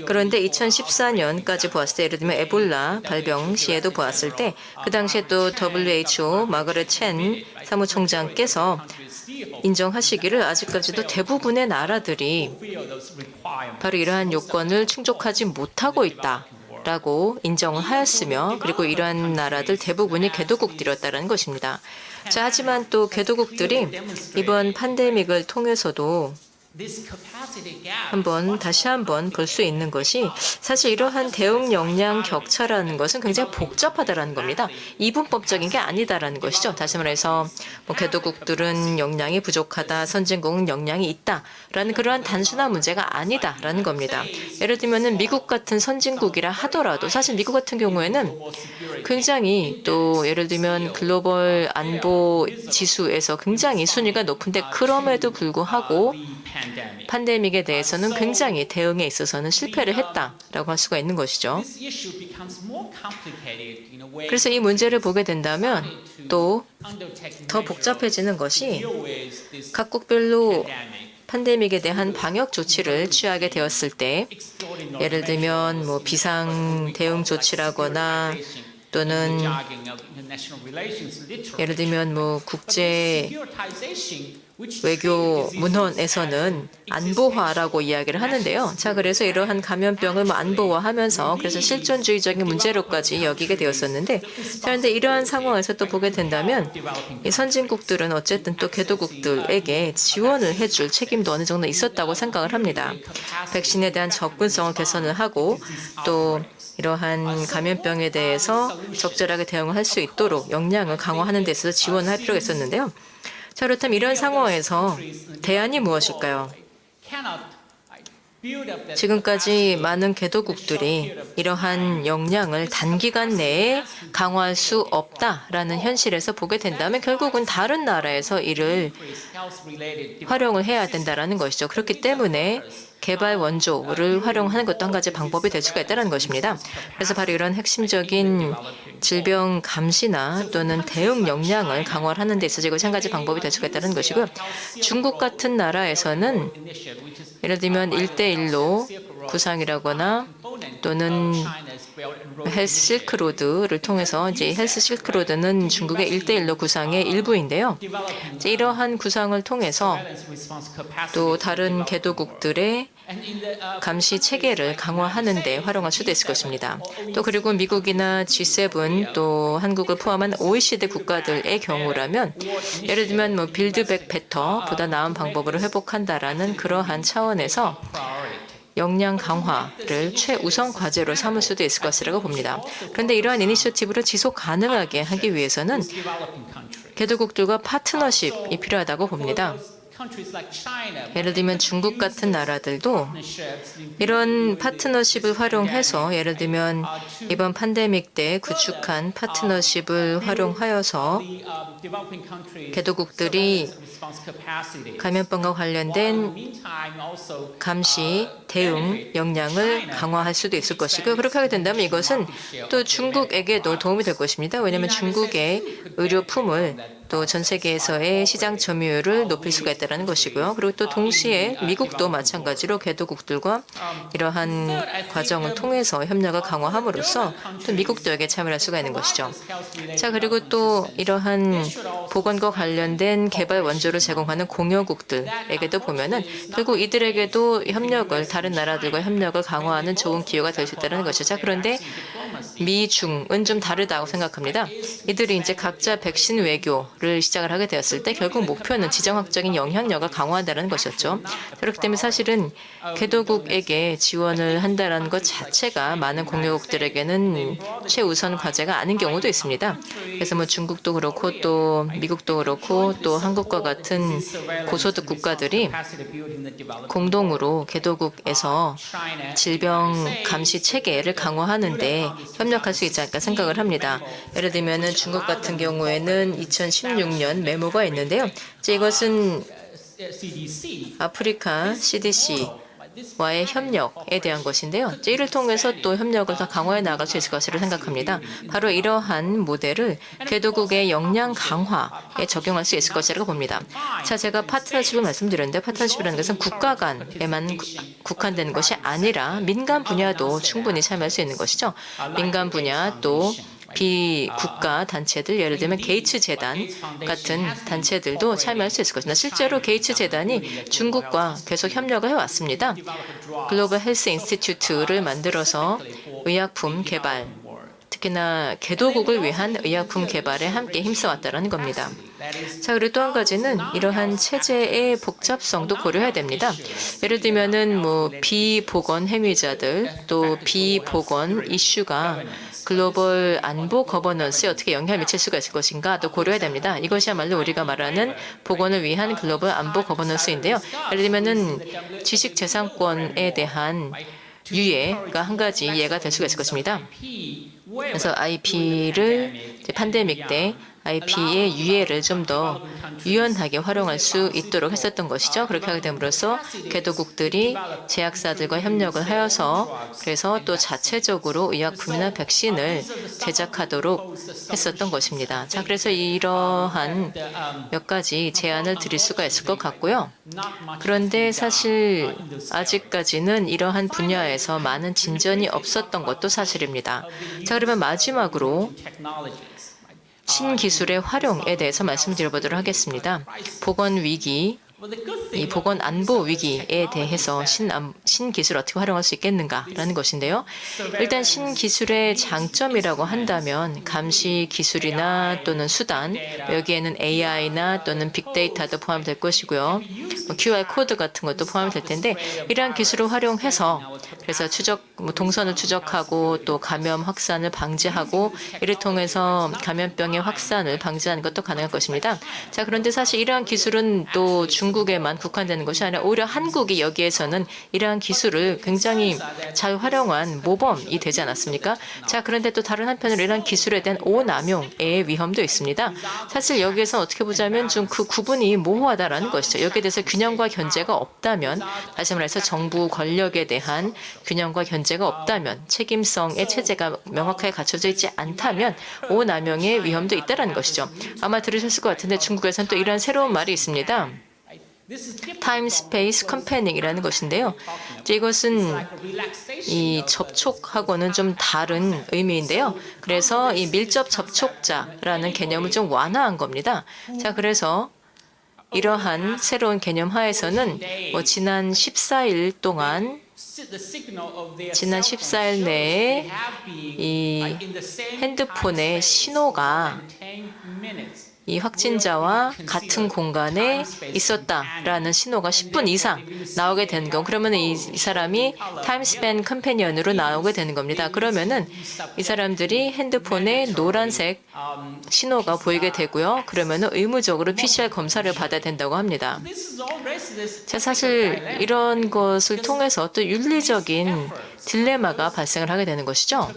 그런데 2014년까지 보았을 때 예를 들면 에볼라 발병 시에도 보았을 때 그 당시에 또 WHO 마거렛 첸 사무총장께서 인정하시기를 아직까지도 대부분의 나라들이 바로 이러한 요건을 충족하지 못하고 있다라고 인정을 하였으며 그리고 이러한 나라들 대부분이 개도국들이었다는 것입니다. 자, 하지만 또 개도국들이 이번 팬데믹을 통해서도 다시 한번 볼 수 있는 것이 사실 이러한 대응 역량 격차라는 것은 굉장히 복잡하다라는 겁니다. 이분법적인 게 아니다라는 것이죠. 다시 말해서 개도국들은 역량이 부족하다, 선진국은 역량이 있다라는 그러한 단순한 문제가 아니다라는 겁니다. 예를 들면은 미국 같은 선진국이라 하더라도 사실 미국 같은 경우에는 굉장히 또 예를 들면 글로벌 안보 지수에서 굉장히 순위가 높은데 그럼에도 불구하고 팬데믹에 대해서는 굉장히 대응에 있어서는 실패를 했다라고 할 수가 있는 것이죠. 그래서 이 문제를 보게 된다면 또 더 복잡해지는 것이 각국별로 팬데믹에 대한 방역 조치를 취하게 되었을 때 예를 들면 비상 대응 조치라거나 또는 예를 들면 국제 외교 문헌에서는 안보화라고 이야기를 하는데요. 자, 그래서 이러한 감염병을 안보화하면서 그래서 실존주의적인 문제로까지 여기게 되었었는데, 자, 그런데 이러한 상황에서 또 보게 된다면 이 선진국들은 어쨌든 또 개도국들에게 지원을 해줄 책임도 어느 정도 있었다고 생각을 합니다. 백신에 대한 접근성을 개선을 하고 또 이러한 감염병에 대해서 적절하게 대응을 할 수 있도록 역량을 강화하는 데 있어서 지원을 할 필요가 있었는데요. 자, 그렇다면 이런 상황에서 대안이 무엇일까요? 지금까지 많은 개도국들이 이러한 역량을 단기간 내에 강화할 수 없다라는 현실에서 보게 된다면 결국은 다른 나라에서 이를 활용을 해야 된다는 것이죠. 그렇기 때문에 개발 원조를 활용하는 것도 한 가지 방법이 될 수가 있다는 것입니다. 그래서 바로 이런 핵심적인 질병 감시나 또는 대응 역량을 강화하는 데 있어서 이것이 한 가지 방법이 될 수가 있다는 것이고요. 중국 같은 나라에서는 예를 들면 1대1로 구상이라거나 또는 헬스 실크로드를 통해서 이제 헬스 실크로드는 중국의 1대1로 구상의 일부인데요. 이제 이러한 구상을 통해서 또 다른 개도국들의 감시 체계를 강화하는 데 활용할 수도 있을 것입니다. 또 그리고 미국이나 G7 또 한국을 포함한 OECD 국가들의 경우라면 예를 들면 빌드백 베터보다 나은 방법으로 회복한다라는 그러한 차원에서 역량 강화를 최우선 과제로 삼을 수도 있을 것이라고 봅니다. 그런데 이러한 이니셔티브를 지속 가능하게 하기 위해서는 개도국들과 파트너십이 필요하다고 봅니다. 예를 들면 중국 같은 나라들도 이런 파트너십을 활용해서 예를 들면 이번 팬데믹 때 구축한 파트너십을 활용하여서 개도국들이 감염병과 관련된 감시, 대응 역량을 강화할 수도 있을 것이고 그렇게 하게 된다면 이것은 또 중국에게도 도움이 될 것입니다. 왜냐하면 중국의 의료품을 또 전 세계에서의 시장 점유율을 높일 수가 있다는 것이고요. 그리고 또 동시에 미국도 마찬가지로 개도국들과 이러한 과정을 통해서 협력을 강화함으로써 또 미국도 여기에 참여할 수가 있는 것이죠. 자, 그리고 또 이러한 보건과 관련된 개발 원조를 제공하는 공여국들에게도 보면은 결국 이들에게도 협력을 다른 나라들과 협력을 강화하는 좋은 기회가 될 수 있다는 것이죠. 자, 그런데 미중은 좀 다르다고 생각합니다. 이들이 이제 각자 백신 외교를 시작을 하게 되었을 때 결국 목표는 지정학적인 영향력을 강화한다는 것이었죠. 그렇기 때문에 사실은 개도국에게 지원을 한다는 것 자체가 많은 공여국들에게는 최우선 과제가 아닌 경우도 있습니다. 그래서 중국도 그렇고 또 미국도 그렇고 또 한국과 같은 고소득 국가들이 공동으로 개도국에서 질병 감시 체계를 강화하는 데 협력할 수 있지 않을까 생각을 합니다. 예를 들면 중국 같은 경우에는 2016년 메모가 있는데요. 이것은 아프리카 CDC와의 협력에 대한 것인데요. 이를 통해서 또 협력을 더 강화해 나갈 수 있을 것이라고 생각합니다. 바로 이러한 모델을 개도국의 역량 강화에 적용할 수 있을 것이라고 봅니다. 자, 제가 파트너십을 말씀드렸는데 파트너십이라는 것은 국가 간에만 국한되는 것이 아니라 민간 분야도 충분히 참여할 수 있는 것이죠. 민간 분야 또 비국가 단체들, 예를 들면 게이츠 재단 같은 단체들도 참여할 수 있을 것입니다. 실제로 게이츠 재단이 중국과 계속 협력을 해왔습니다. 글로벌 헬스 인스티튜트를 만들어서 의약품 개발, 특히나 개도국을 위한 의약품 개발에 함께 힘써왔다는 겁니다. 자, 그리고 또 한 가지는 이러한 체제의 복잡성도 고려해야 됩니다. 예를 들면은 뭐 비보건 행위자들 또 비보건 이슈가 글로벌 안보 거버넌스에 어떻게 영향을 미칠 수가 있을 것인가 도 고려해야 됩니다. 이것이야말로 우리가 말하는 보건을 위한 글로벌 안보 거버넌스인데요. 예를 들면은 지식재산권에 대한 유예가 한 가지 예가 될 수가 있을 것입니다. 그래서 IP를 팬데믹 때 IP의 유예를 좀 더 유연하게 활용할 수 있도록 했었던 것이죠. 그렇게 하게 됨으로써 개도국들이 제약사들과 협력을 하여서 그래서 또 자체적으로 의약품이나 백신을 제작하도록 했었던 것입니다. 자, 그래서 이러한 몇 가지 제안을 드릴 수가 있을 것 같고요. 그런데 사실 아직까지는 이러한 분야에서 많은 진전이 없었던 것도 사실입니다. 자, 그러면 마지막으로 신기술의 활용에 대해서 말씀드려보도록 하겠습니다. 보건위기, 이 보건안보 위기에 대해서 신기술을 어떻게 활용할 수 있겠는가라는 것인데요. 일단 신기술의 장점이라고 한다면 감시 기술이나 또는 수단, 여기에는 AI나 또는 빅데이터도 포함될 것이고요. QR 코드 같은 것도 포함될 텐데 이러한 기술을 활용해서 그래서 동선을 추적하고 또 감염 확산을 방지하고 이를 통해서 감염병의 확산을 방지하는 것도 가능할 것입니다. 자, 그런데 사실 이러한 기술은 또 중국에만 국한되는 것이 아니라 오히려 한국이 여기에서는 이러한 기술을 굉장히 잘 활용한 모범이 되지 않았습니까? 자, 그런데 또 다른 한편으로 이러한 기술에 대한 오남용의 위험도 있습니다. 사실 여기에서 어떻게 보자면 좀 그 구분이 모호하다라는 것이죠. 여기에 대해서 균형과 견제가 없다면, 다시 말해서 정부 권력에 대한 균형과 견제가 없다면, 책임성의 체제가 명확하게 갖춰져 있지 않다면 오남용의 위험도 있다는 것이죠. 아마 들으셨을 것 같은데 중국에서는 또 이러한 새로운 말이 있습니다. 타임 스페이스 컴패닝이라는 것인데요. 이것은 이 접촉하고는 좀 다른 의미인데요. 그래서 이 밀접 접촉자라는 개념을 좀 완화한 겁니다. 자, 그래서 이러한 새로운 개념 하에서는 지난 14일 내에 이 핸드폰의 신호가 이 확진자와 같은 공간에 있었다라는 신호가 10분 이상 나오게 되는 경우, 그러면 이 사람이 타임스팬 컴패니언으로 나오게 되는 겁니다. 그러면은 이 사람들이 핸드폰에 노란색 신호가 보이게 되고요. 그러면은 의무적으로 PCR 검사를 받아야 된다고 합니다. 자, 사실 이런 것을 통해서 또 윤리적인 딜레마가 발생을 하게 되는 것이죠.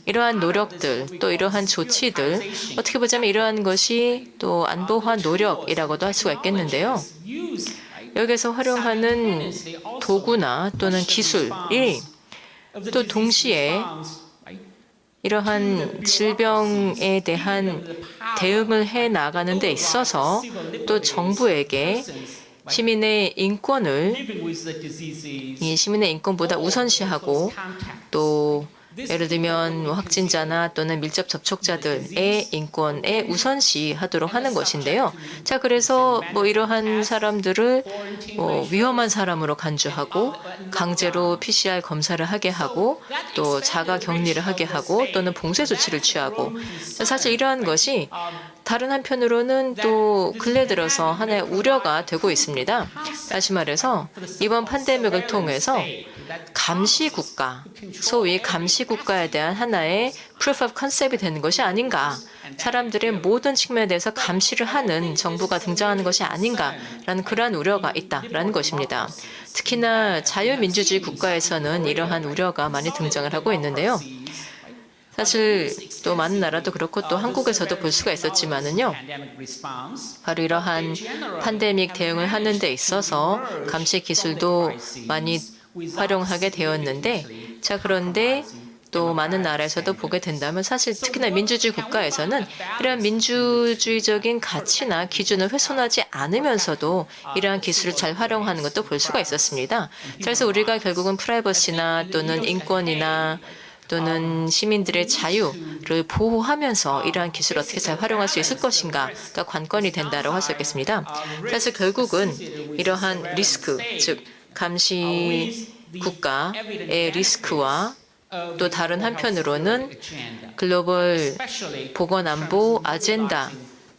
이러한 노력들, 또 이러한 조치들, 어떻게 보자면 이러한 것이 또 안보화 노력이라고도 할 수가 있겠는데요. 여기서 활용하는 도구나 또는 기술이 또 동시에 이러한 질병에 대한 대응을 해 나가는 데 있어서 또 정부에게 시민의 인권보다 우선시하고 또 예를 들면 확진자나 또는 밀접 접촉자들의 인권에 우선시하도록 하는 것인데요. 자, 그래서 이러한 사람들을 위험한 사람으로 간주하고 강제로 PCR 검사를 하게 하고 또 자가 격리를 하게 하고 또는 봉쇄 조치를 취하고, 사실 이러한 것이 다른 한편으로는 또 근래 들어서 하나의 우려가 되고 있습니다. 다시 말해서 이번 팬데믹을 통해서 감시국가, 소위 감시국가에 대한 하나의 proof of concept이 되는 것이 아닌가, 사람들의 모든 측면에 대해서 감시를 하는 정부가 등장하는 것이 아닌가라는 그러한 우려가 있다라는 것입니다. 특히나 자유민주주의 국가에서는 이러한 우려가 많이 등장을 하고 있는데요. 사실 또 많은 나라도 그렇고 또 한국에서도 볼 수가 있었지만은요. 바로 이러한 팬데믹 대응을 하는 데 있어서 감시 기술도 많이 활용하게 되었는데, 자, 그런데 또 많은 나라에서도 보게 된다면 사실 특히나 민주주의 국가에서는 이러한 민주주의적인 가치나 기준을 훼손하지 않으면서도 이러한 기술을 잘 활용하는 것도 볼 수가 있었습니다. 그래서 우리가 결국은 프라이버시나 또는 인권이나 또는 시민들의 자유를 보호하면서 이러한 기술을 어떻게 잘 활용할 수 있을 것인가가 관건이 된다고 할 수 있겠습니다. 그래서 결국은 이러한 리스크, 즉 감시 국가의 리스크와 또 다른 한편으로는 글로벌 보건안보 아젠다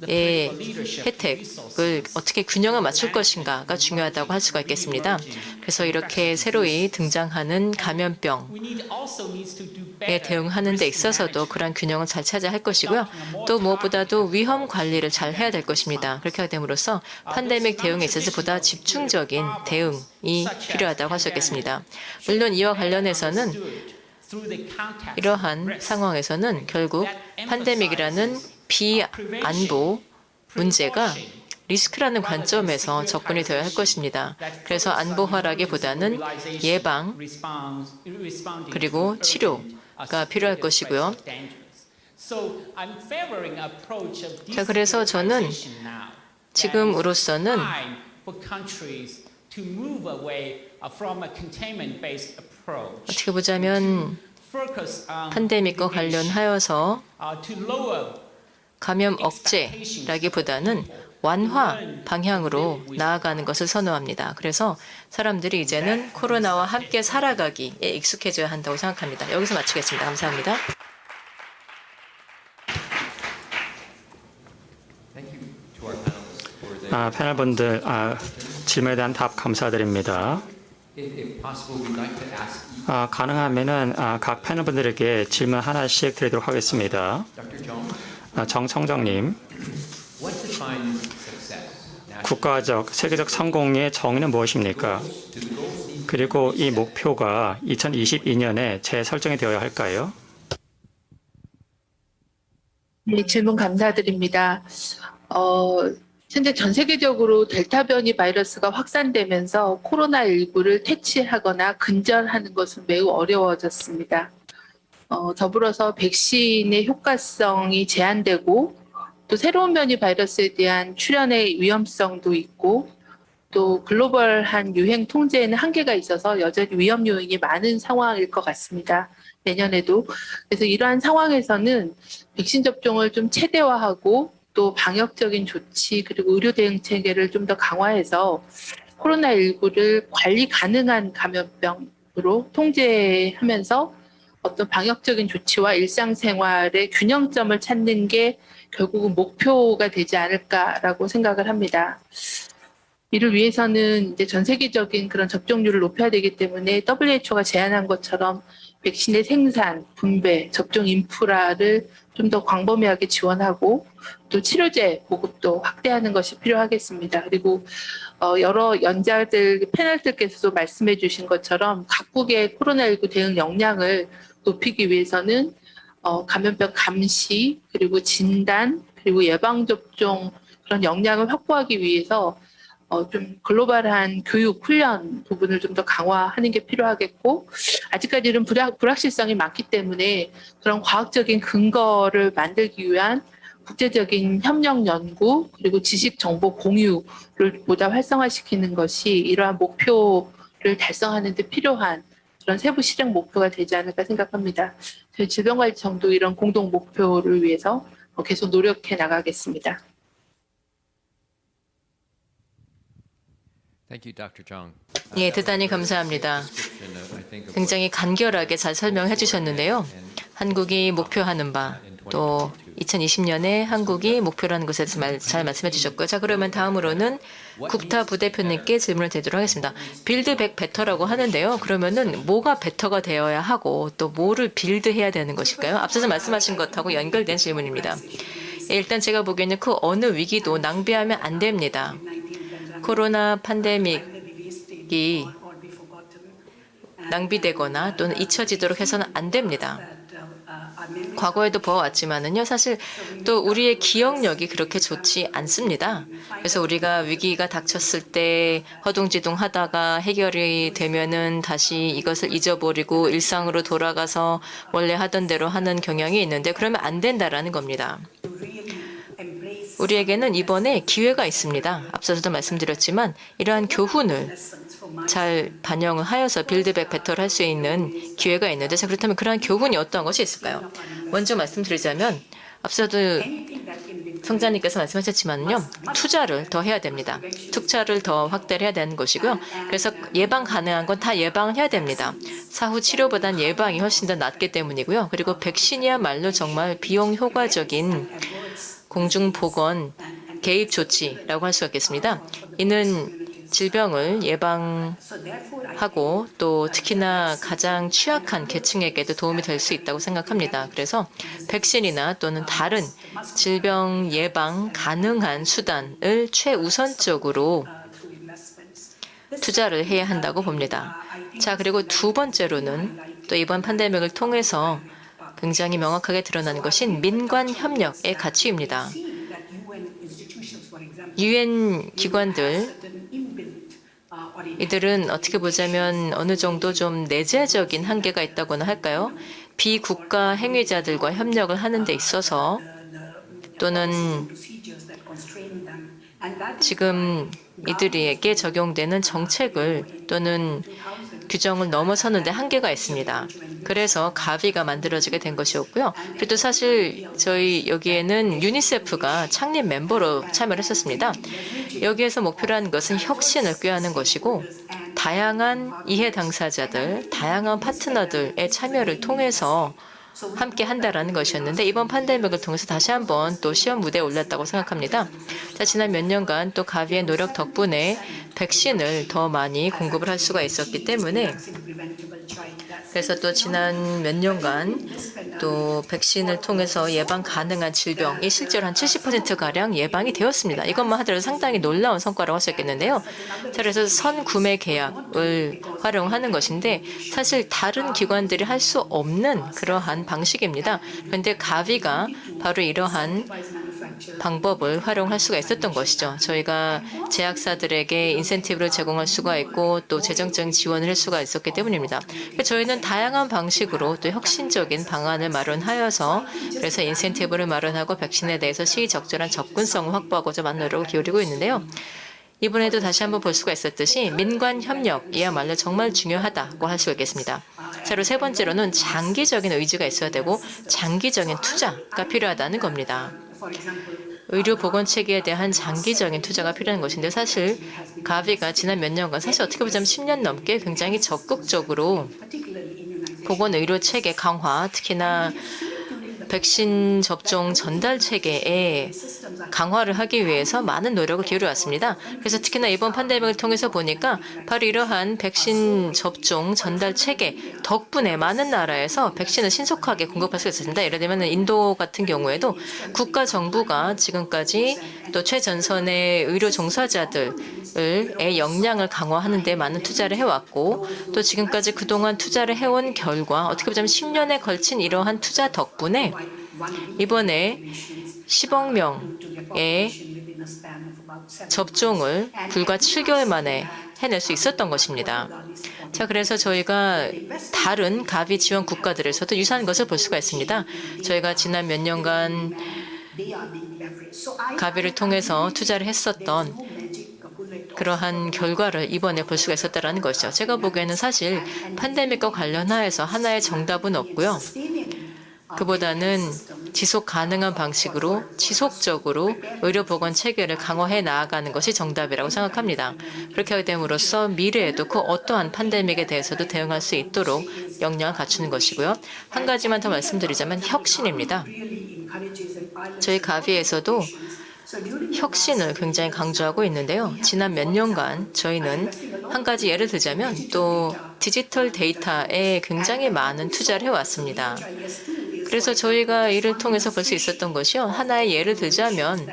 혜택을 어떻게 균형을 맞출 것인가가 중요하다고 할 수가 있겠습니다. 그래서 이렇게 새로이 등장하는 감염병에 대응하는 데 있어서도 그런 균형을 잘 찾아야 할 것이고요. 또 무엇보다도 위험 관리를 잘 해야 될 것입니다. 그렇게 하게 됨으로써 팬데믹 대응에 있어서 보다 집중적인 대응이 필요하다고 할 수 있겠습니다. 물론 이와 관련해서는 이러한 상황에서는 결국 팬데믹이라는 비안보 문제가 리스크라는 관점에서 접근이 되어야 할 것입니다. 그래서 안보 하락기보다는 예방 그리고 치료가 필요할 것이고요. 자, 그래서 저는 지금으로서는 어떻게 보자면 팬데믹과 관련하여서 감염 억제라기보다는 완화 방향으로 나아가는 것을 선호합니다. 그래서 사람들이 이제는 코로나와 함께 살아가기에 익숙해져야 한다고 생각합니다. 여기서 마치겠습니다. 감사합니다. 패널분들 질문에 대한 답 감사드립니다. 가능하면은 각 패널분들에게 질문 하나씩 드리도록 하겠습니다. 정청정님, 국가적, 세계적 성공의 정의는 무엇입니까? 그리고 이 목표가 2022년에 재설정이 되어야 할까요? 네, 질문 감사드립니다. 현재 전 세계적으로 델타 변이 바이러스가 확산되면서 코로나19를 퇴치하거나 근절하는 것은 매우 어려워졌습니다. 더불어서 백신의 효과성이 제한되고 또 새로운 변이 바이러스에 대한 출현의 위험성도 있고 또 글로벌한 유행 통제에는 한계가 있어서 여전히 위험 요인이 많은 상황일 것 같습니다. 내년에도. 그래서 이러한 상황에서는 백신 접종을 좀 최대화하고 또 방역적인 조치 그리고 의료 대응 체계를 좀 더 강화해서 코로나19를 관리 가능한 감염병으로 통제하면서 어떤 방역적인 조치와 일상생활의 균형점을 찾는 게 결국은 목표가 되지 않을까라고 생각을 합니다. 이를 위해서는 이제 전 세계적인 그런 접종률을 높여야 되기 때문에 WHO가 제안한 것처럼 백신의 생산, 분배, 접종 인프라를 좀 더 광범위하게 지원하고 또 치료제 보급도 확대하는 것이 필요하겠습니다. 그리고 여러 연자들, 패널들께서도 말씀해 주신 것처럼 각국의 코로나19 대응 역량을 높이기 위해서는 감염병 감시, 그리고 진단, 그리고 예방접종 그런 역량을 확보하기 위해서 좀 글로벌한 교육, 훈련 부분을 좀 더 강화하는 게 필요하겠고 아직까지는 불확실성이 많기 때문에 그런 과학적인 근거를 만들기 위한 국제적인 협력 연구 그리고 지식 정보 공유를 보다 활성화시키는 것이 이러한 목표를 달성하는 데 필요한 그런 세부 실행 목표가 되지 않을까 생각합니다. 저희 질병관리청도 이런 공동 목표를 위해서 계속 노력해 나가겠습니다. 예, 대단히 감사합니다. 굉장히 간결하게 잘 설명해 주셨는데요. 한국이 목표하는 바, 또 2020년에 한국이 목표라는 것에 대해서 잘 말씀해 주셨고요. 자, 그러면 다음으로는 굽타 부대표님께 질문을 드리도록 하겠습니다. 빌드 백 베터라고 하는데요. 그러면은 뭐가 베터가 되어야 하고 또 뭐를 빌드해야 되는 것일까요? 앞서서 말씀하신 것하고 연결된 질문입니다. 예, 일단 제가 보기에는 그 어느 위기도 낭비하면 안 됩니다. 코로나 팬데믹이 낭비되거나 또는 잊혀지도록 해서는 안 됩니다. 과거에도 보아왔지만은요, 사실 또 우리의 기억력이 그렇게 좋지 않습니다. 그래서 우리가 위기가 닥쳤을 때 허둥지둥 하다가 해결이 되면은 다시 이것을 잊어버리고 일상으로 돌아가서 원래 하던 대로 하는 경향이 있는데 그러면 안 된다라는 겁니다. 우리에게는 이번에 기회가 있습니다. 앞서서도 말씀드렸지만 이러한 교훈을 잘 반영을 하여서 빌드백 베터를 할 수 있는 기회가 있는데 자, 그렇다면 그러한 교훈이 어떠한 것이 있을까요? 먼저 말씀드리자면 앞서도 성자님께서 말씀하셨지만요. 투자를 더 해야 됩니다. 투자를 더 확대를 해야 되는 것이고요. 그래서 예방 가능한 건 다 예방을 해야 됩니다. 사후 치료보다는 예방이 훨씬 더 낫기 때문이고요. 그리고 백신이야말로 정말 비용 효과적인 공중보건 개입 조치라고 할 수가 있겠습니다. 이는 질병을 예방하고 또 특히나 가장 취약한 계층에게도 도움이 될 수 있다고 생각합니다. 그래서 백신이나 또는 다른 질병 예방 가능한 수단을 최우선적으로 투자를 해야 한다고 봅니다. 자, 그리고 두 번째로는 또 이번 팬데믹을 통해서 굉장히 명확하게 드러난 것인 민관 협력의 가치입니다. 유엔 기관들 이들은 어떻게 보자면 어느 정도 좀 내재적인 한계가 있다고나 할까요? 비국가 행위자들과 협력을 하는 데 있어서 또는 지금 이들에게 적용되는 정책을 또는 규정을 넘어서는데 한계가 있습니다. 그래서 가비가 만들어지게 된 것이었고요. 그리고 사실 저희 여기에는 유니세프가 창립 멤버로 참여를 했었습니다. 여기에서 목표로 하는 것은 혁신을 꾀하는 것이고 다양한 이해 당사자들, 다양한 파트너들의 참여를 통해서 함께 한다라는 것이었는데 이번 팬데믹을 통해서 다시 한번 또 시험 무대에 올랐다고 생각합니다. 자, 지난 몇 년간 또 가비의 노력 덕분에 백신을 더 많이 공급을 할 수가 있었기 때문에 그래서 또 지난 몇 년간 또 백신을 통해서 예방 가능한 질병이 실제로 한 70%가량 예방이 되었습니다. 이것만 하더라도 상당히 놀라운 성과라고 할 수 있겠는데요. 자, 그래서 선구매 계약을 활용하는 것인데 사실 다른 기관들이 할 수 없는 그러한 방식입니다. 그런데 가비가 바로 이러한 방법을 활용할 수가 있었던 것이죠. 저희가 제약사들에게 인센티브를 제공할 수가 있고 또 재정적인 지원을 할 수가 있었기 때문입니다. 저희는 다양한 방식으로 또 혁신적인 방안을 마련하여서 그래서 인센티브를 마련하고 백신에 대해서 시의적절한 접근성을 확보하고자 많은 노력을 기울이고 있는데요. 이번에도 다시 한번 볼 수가 있었듯이 민관 협력이야말로 정말 중요하다고 할 수 있겠습니다. 자, 그리고 세 번째로는 장기적인 의지가 있어야 되고 장기적인 투자가 필요하다는 겁니다. 의료 보건 체계에 대한 장기적인 투자가 필요한 것인데 사실 가비가 지난 몇 년간 사실 어떻게 보자면 10년 넘게 굉장히 적극적으로 보건 의료 체계 강화, 특히나 백신 접종 전달 체계에 강화를 하기 위해서 많은 노력을 기울여왔습니다. 그래서 특히나 이번 팬데믹을 통해서 보니까 바로 이러한 백신 접종 전달 체계 덕분에 많은 나라에서 백신을 신속하게 공급할 수 있었습니다. 예를 들면 인도 같은 경우에도 국가 정부가 지금까지 또 최전선의 의료 종사자들의 역량을 강화하는 데 많은 투자를 해왔고 또 지금까지 그동안 투자를 해온 결과 어떻게 보자면 10년에 걸친 이러한 투자 덕분에 이번에 10억 명의 접종을 불과 7개월 만에 해낼 수 있었던 것입니다. 자, 그래서 저희가 다른 가비 지원 국가들에서도 유사한 것을 볼 수가 있습니다. 저희가 지난 몇 년간 가비를 통해서 투자를 했었던 그러한 결과를 이번에 볼 수가 있었다는 것이죠. 제가 보기에는 사실 팬데믹과 관련하여서 하나의 정답은 없고요. 그보다는 지속 가능한 방식으로 지속적으로 의료보건 체계를 강화해 나아가는 것이 정답이라고 생각합니다. 그렇게 하게 됨으로써 미래에도 그 어떠한 팬데믹에 대해서도 대응할 수 있도록 역량을 갖추는 것이고요. 한 가지만 더 말씀드리자면 혁신입니다. 저희 가비에서도 혁신을 굉장히 강조하고 있는데요. 지난 몇 년간 저희는 한 가지 예를 들자면 또 디지털 데이터에 굉장히 많은 투자를 해왔습니다. 그래서 저희가 이를 통해서 볼 수 있었던 것이요. 하나의 예를 들자면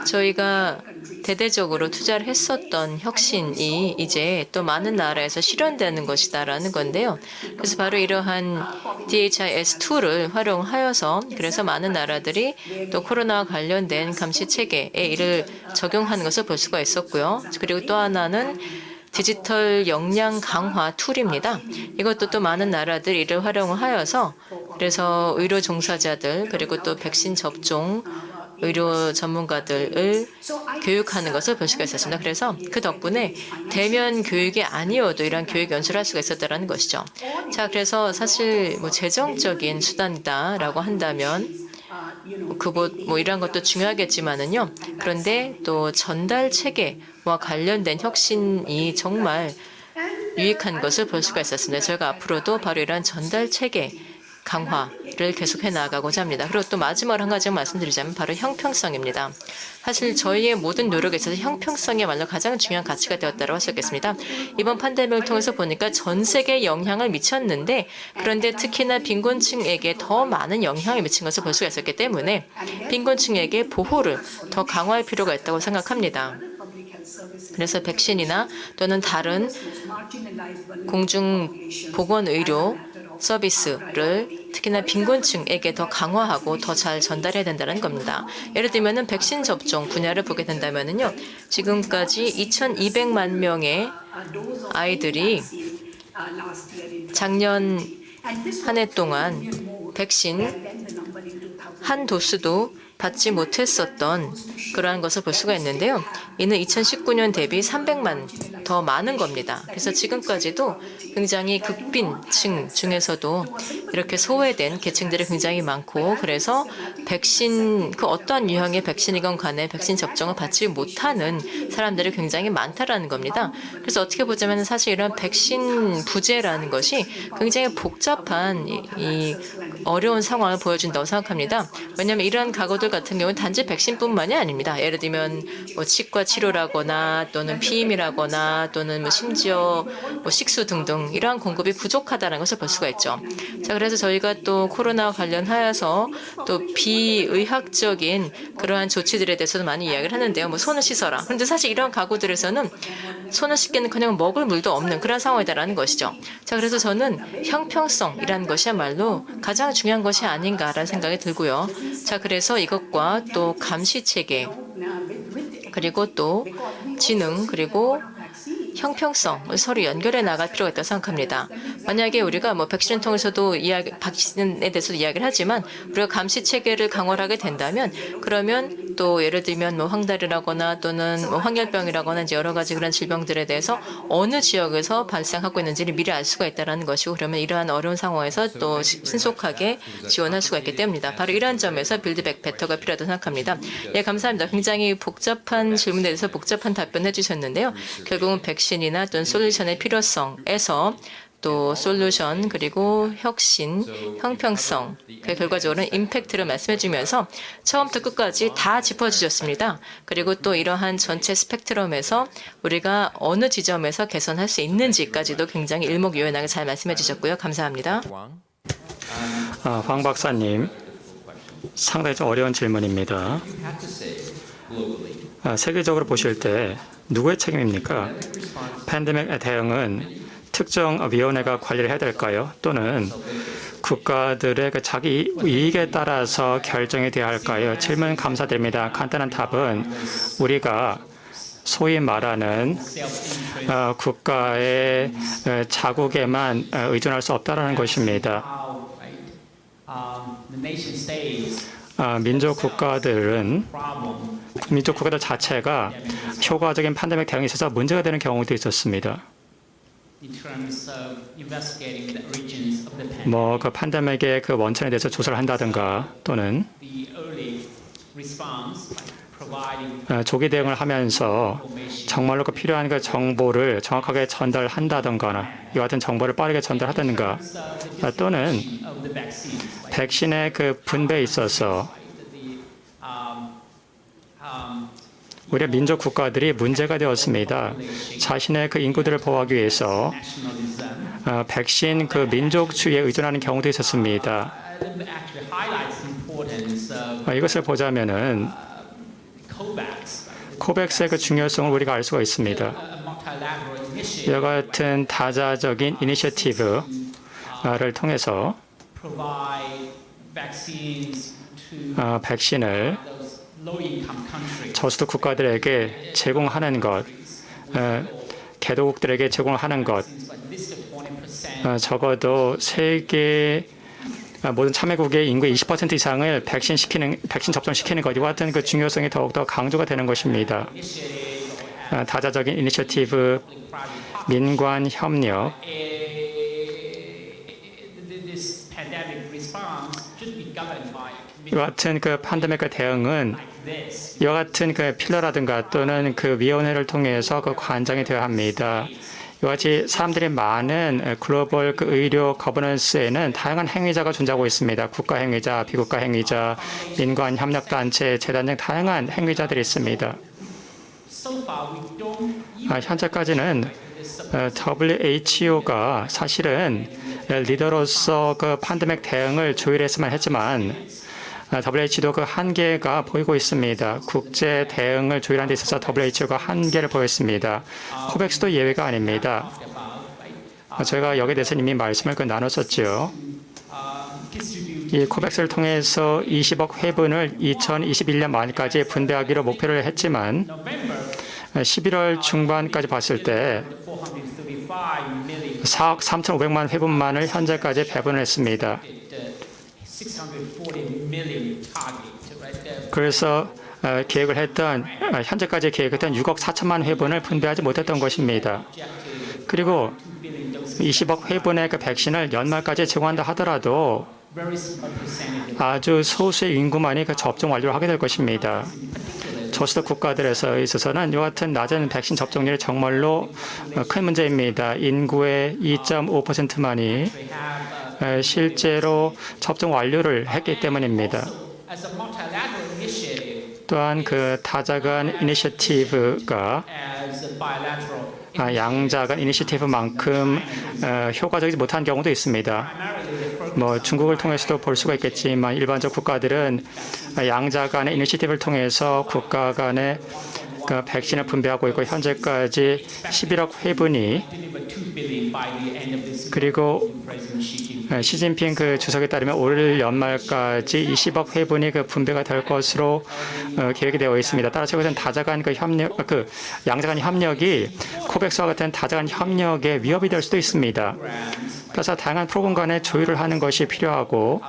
저희가 대대적으로 투자를 했었던 혁신이 이제 또 많은 나라에서 실현되는 것이다라는 건데요. 그래서 바로 이러한 DHIS2를 활용하여서 그래서 많은 나라들이 또 코로나와 관련된 감시 체계에 이를 적용하는 것을 볼 수가 있었고요. 그리고 또 하나는 디지털 역량 강화 툴입니다. 이것도 또 많은 나라들이 이를 활용하여서 그래서 의료 종사자들 그리고 또 백신 접종 의료 전문가들을 교육하는 것을 볼 수가 있었습니다. 그래서 그 덕분에 대면 교육이 아니어도 이런 교육 연수를 할 수가 있었다는 것이죠. 자, 그래서 사실 뭐 재정적인 수단이다라고 한다면 뭐 이런 것도 중요하겠지만은요. 그런데 또 전달 체계와 관련된 혁신이 정말 유익한 것을 볼 수가 있었습니다. 저희가 앞으로도 바로 이런 전달 체계 강화 를 계속해 나가고자 합니다. 그리고 또 마지막으로 한 가지 말씀드리자면 바로 형평성입니다. 사실 저희의 모든 노력에 있어서 형평성이야말로 가장 중요한 가치가 되었다고 할 수 있겠습니다. 이번 팬데믹을 통해서 보니까 전 세계에 영향을 미쳤는데 그런데 특히나 빈곤층에게 더 많은 영향을 미친 것을 볼 수가 있었기 때문에 빈곤층에게 보호를 더 강화할 필요가 있다고 생각합니다. 그래서 백신이나 또는 다른 공중보건의료 서비스를 특히나 빈곤층에게 더 강화하고 더 잘 전달해야 된다는 겁니다. 예를 들면 백신 접종 분야를 보게 된다면요, 지금까지 2,200만 명의 아이들이 작년 한 해 동안 백신 한 도수도 받지 못했었던 그러한 것을 볼 수가 있는데요. 이는 2019년 대비 300만 더 많은 겁니다. 그래서 지금까지도 굉장히 극빈층 중에서도 이렇게 소외된 계층들이 굉장히 많고 그래서 백신, 그 어떠한 유형의 백신이건 간에 백신 접종을 받지 못하는 사람들이 굉장히 많다라는 겁니다. 그래서 어떻게 보자면 사실 이런 백신 부재라는 것이 굉장히 복잡한 이 어려운 상황을 보여준다고 생각합니다. 왜냐하면 이러한 가구들 같은 경우는 단지 백신뿐만이 아닙니다. 예를 들면 뭐 치과 치료라거나 또는 피임이라거나 또는 뭐 심지어 뭐 식수 등등 이러한 공급이 부족하다는 것을 볼 수가 있죠. 자, 그래서 저희가 또 코로나와 관련하여서 또 비의학적인 그러한 조치들에 대해서도 많이 이야기를 하는데요. 뭐 손을 씻어라. 그런데 사실 이런 가구들에서는 손을 씻기는커녕 먹을 물도 없는 그런 상황이다라는 것이죠. 자, 그래서 저는 형평성이라는 것이야말로 가장 중요한 것이 아닌가라는 생각이 들고요. 자, 그래서 이것과 또 감시 체계 그리고 또 지능 그리고 형평성을 서로 연결해 나갈 필요가 있다고 생각합니다. 만약에 우리가 뭐 백신을 통해서도 백신에 대해서도 이야기를 하지만 우리가 감시 체계를 강화하게 된다면 그러면 또 예를 들면 뭐 황달이라거나 또는 뭐 황열병이라거나 이제 여러 가지 그런 질병들에 대해서 어느 지역에서 발생하고 있는지를 미리 알 수가 있다는 것이고 그러면 이러한 어려운 상황에서 또 신속하게 지원할 수가 있기 때문입니다. 바로 이러한 점에서 빌드백 베터가 필요하다고 생각합니다. 예, 감사합니다. 굉장히 복잡한 질문에 대해서 복잡한 답변해 주셨는데요. 결국은 백신이나 또는 솔루션의 필요성에서 또 솔루션 그리고 혁신, 형평성, 그 결과적으로는 임팩트를 말씀해 주면서 처음부터 끝까지 다 짚어주셨습니다. 그리고 또 이러한 전체 스펙트럼에서 우리가 어느 지점에서 개선할 수 있는지까지도 굉장히 일목요연하게 잘 말씀해 주셨고요. 감사합니다. 황 박사님, 상당히 좀 어려운 질문입니다. 세계적으로 보실 때 누구의 책임입니까? 팬데믹 대응은 특정 위원회가 관리를 해야 될까요? 또는 국가들의 그 자기 이익에 따라서 결정이 되어야 할까요? 질문 감사드립니다. 간단한 답은 우리가 소위 말하는 국가의 자국에만 의존할 수 없다는 것입니다. 민족 국가들 자체가 효과적인 팬데믹 대응에 있어서 문제가 되는 경우도 있었습니다. 뭐 그 팬데믹의 그 원천에 대해서 조사를 한다든가 또는 조기 대응을 하면서 정말로 그 필요한 그 정보를 정확하게 전달한다든가 이와 같은 정보를 빠르게 전달하든가 또는 백신의 그 분배에 있어서 우리 민족 국가들이 문제가 되었습니다. 자신의 그 인구들을 보호하기 위해서 백신 그 민족주의에 의존하는 경우도 있었습니다. 이것을 보자면은 코백스의 그 중요성을 우리가 알 수가 있습니다. 이와 같은 다자적인 이니셔티브를 통해서 백신을 저수도 국가들에게 제공하는 것, 개도국들에게 제공하는 것, 적어도 세계 모든 참여국의 인구의 20% 이상을 백신 접종시키는 것, 이와 같은 그 중요성이 더욱더 강조가 되는 것입니다. 다자적인 이니셔티브, 민관 협력, 이와 같은 그 팬데믹 대응은 이와 같은 그 필러라든가 또는 그 위원회를 통해서 그 관장이 되어야 합니다. 이와 이와 같이 사람들이 많은 글로벌 그 의료 거버넌스에는 다양한 행위자가 존재하고 있습니다. 국가 행위자, 비국가 행위자, 민관 협력단체, 재단 등 다양한 행위자들이 있습니다. 현재까지는 WHO가 사실은 리더로서 그 팬데믹 대응을 조율했으면 했지만 WHO도 그 한계가 보이고 있습니다. 국제 대응을 조율하는 데 있어서 WHO가 한계를 보였습니다. 코백스도 예외가 아닙니다. 저희가 여기에 대해서 이미 말씀을 나눴었죠. 이 코백스를 통해서 20억 회분을 2021년 말까지 분배하기로 목표를 했지만 11월 중반까지 봤을 때 4억 3,500만 회분만을 현재까지 배분을 했습니다. 그래서 현재까지 계획했던 6억 4천만 회분을 분배하지 못했던 것입니다. 그리고 20억 회분의 그 백신을 연말까지 제공한다 하더라도 아주 소수의 인구만이 그 접종 완료를 하게 될 것입니다. 저수도 국가들에서 있어서는 이와 같은 낮은 백신 접종률이 정말로 큰 문제입니다. 인구의 2.5%만이 실제로 접종 완료를 했기 때문입니다. 또한 그 다자간 이니셔티브가 양자간 이니셔티브만큼 효과적이지 못한 경우도 있습니다. 중국을 통해서도 볼 수가 있겠지만 일반적 국가들은 양자간의 이니셔티브를 통해서 국가 간의 그 백신을 분배하고 있고 현재까지 11억 회분이 그리고 시진핑 그 주석에 따르면 올 연말까지 20억 회분이 그 분배가 될 것으로 계획이 되어 있습니다. 따라서 이것은 다자간 그 협력, 양자간 협력이 코백스와 같은 다자간 협력에 위협이 될 수도 있습니다. 그래서 다양한 프로그램 간의 조율을 하는 것이 필요하고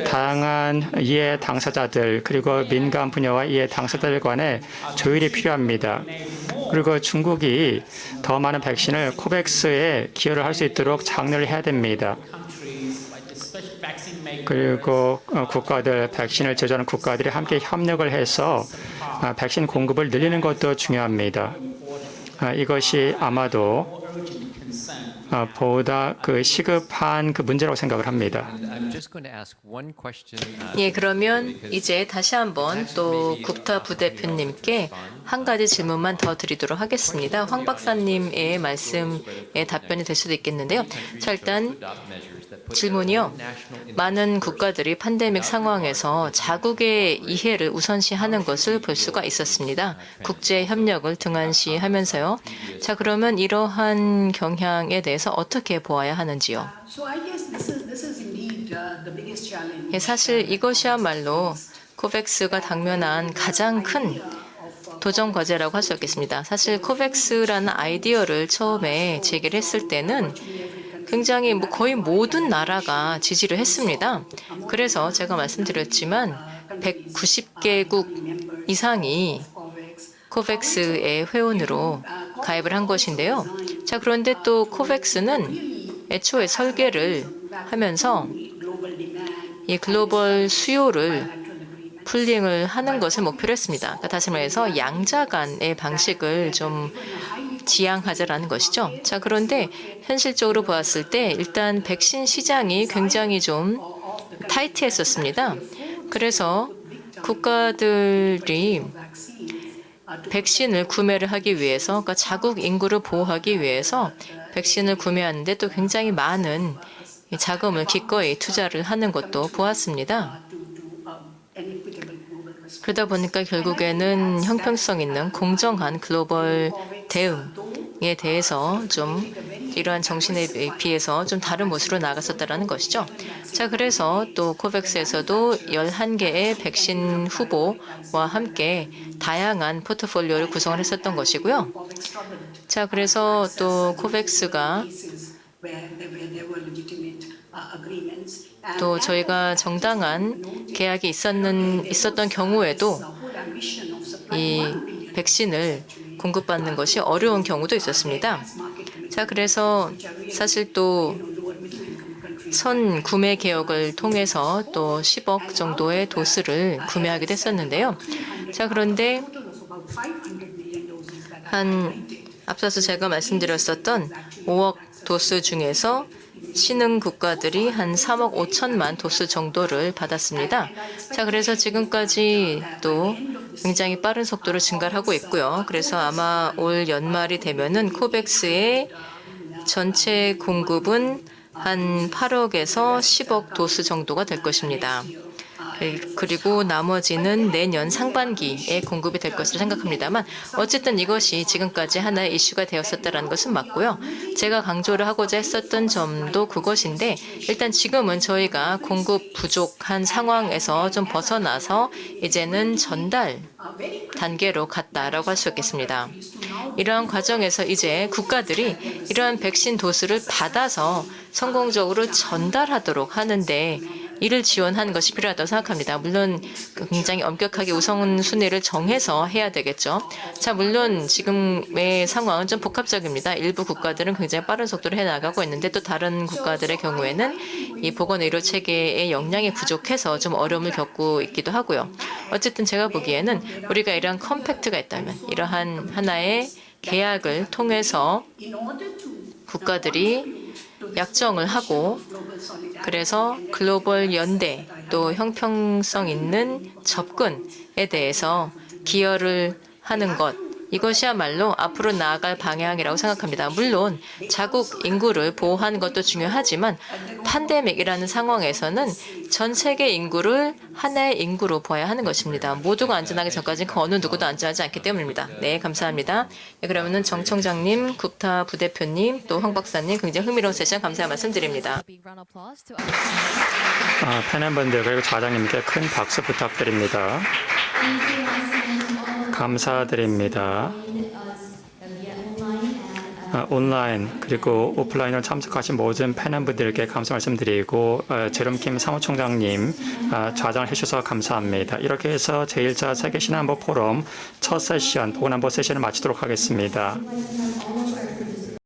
다양한 이해 당사자들 그리고 민간 분야와 이해 당사자들 간의 조율이 필요합니다. 그리고 중국이 더 많은 백신을 코백스에 기여를 할 수 있도록 장려를 해야 됩니다. 그리고 국가들, 백신을 제조하는 국가들이 함께 협력을 해서 백신 공급을 늘리는 것도 중요합니다. 이것이 아마도 보다 그 시급한 그 문제라고 생각을 합니다. 예, 그러면 이제 다시 한번 또 국타 부대표님께 한 가지 질문만 더 드리도록 하겠습니다. 황 박사님의 말씀에 답변이 될 수도 있겠는데요. 자, 일단 질문이요. 많은 국가들이 팬데믹 상황에서 자국의 이해를 우선시하는 것을 볼 수가 있었습니다. 국제 협력을 등한시하면서요. 자, 그러면 이러한 경향에 대해서 어떻게 보아야 하는지요? 예, 사실 이것이야말로 코백스가 당면한 가장 큰 도전 과제라고 할 수 있겠습니다. 사실 코백스라는 아이디어를 처음에 제기를 했을 때는 굉장히 거의 모든 나라가 지지를 했습니다. 그래서 제가 말씀드렸지만 190개국 이상이 코백스의 회원으로 가입을 한 것인데요. 자, 그런데 또 코백스는 애초에 설계를 하면서 이 글로벌 수요를 풀링을 하는 것을 목표로 했습니다. 그러니까 다시 말해서 양자 간의 방식을 좀 지향하자라는 것이죠. 자, 그런데 현실적으로 보았을 때 일단 백신 시장이 굉장히 좀 타이트했었습니다. 그래서 국가들이 백신을 구매를 하기 위해서, 그러니까 자국 인구를 보호하기 위해서 백신을 구매하는데 또 굉장히 많은 자금을 기꺼이 투자를 하는 것도 보았습니다. 그러다 보니까 결국에는 형평성 있는 공정한 글로벌 대응에 대해서 좀 이러한 정신에 비해서 좀 다른 모습으로 나갔었다는 것이죠. 자, 그래서 또 코백스에서도 11개의 백신 후보와 함께 다양한 포트폴리오를 구성을 했었던 것이고요. 자, 그래서 또 코백스가 또 저희가 정당한 계약이 있었던 경우에도 이 백신을 공급받는 것이 어려운 경우도 있었습니다. 자, 그래서 사실 또 선 구매 개혁을 통해서 또 10억 정도의 도스를 구매하기도 했었는데요. 자, 그런데 한 앞서서 제가 말씀드렸었던 5억 도스 중에서 신흥 국가들이 한 3억 5천만 도스 정도를 받았습니다. 자, 그래서 지금까지 또 굉장히 빠른 속도로 증가를 하고 있고요. 그래서 아마 올 연말이 되면은 코백스의 전체 공급은 한 8억에서 10억 도스 정도가 될 것입니다. 그리고 나머지는 내년 상반기에 공급이 될 것으로 생각합니다만 어쨌든 이것이 지금까지 하나의 이슈가 되었었다는 것은 맞고요. 제가 강조를 하고자 했었던 점도 그것인데 일단 지금은 저희가 공급 부족한 상황에서 좀 벗어나서 이제는 전달 단계로 갔다라고 할 수 있겠습니다. 이러한 과정에서 이제 국가들이 이러한 백신 도수를 받아서 성공적으로 전달하도록 하는데 이를 지원하는 것이 필요하다고 생각합니다. 물론 굉장히 엄격하게 우선순위를 정해서 해야 되겠죠. 자, 물론 지금의 상황은 좀 복합적입니다. 일부 국가들은 굉장히 빠른 속도로 해나가고 있는데 또 다른 국가들의 경우에는 이 보건의료 체계의 역량이 부족해서 좀 어려움을 겪고 있기도 하고요. 어쨌든 제가 보기에는 우리가 이러한 컴팩트가 있다면 이러한 하나의 계약을 통해서 국가들이 약정을 하고 그래서 글로벌 연대 또 형평성 있는 접근에 대해서 기여를 하는 것 이것이야말로 앞으로 나아갈 방향이라고 생각합니다. 물론 자국 인구를 보호하는 것도 중요하지만 팬데믹이라는 상황에서는 전 세계 인구를 하나의 인구로 보아야 하는 것입니다. 모두가 안전하기 전까지는 그 어느 누구도 안전하지 않기 때문입니다. 네, 감사합니다. 네, 그러면은 정 청장님, 굽타 부대표님, 또 황 박사님 굉장히 흥미로운 세션 감사의 말씀드립니다. 패널분들 그리고 좌장님께 큰 박수 부탁드립니다. 감사드립니다. 온라인 그리고 오프라인으로 참석하신 모든 패널분들께 감사 말씀드리고 제롬킴 사무총장님 좌장을 해주셔서 감사합니다. 이렇게 해서 제1차 세계신앙안보 포럼 첫 세션, 보건안보 세션을 마치도록 하겠습니다.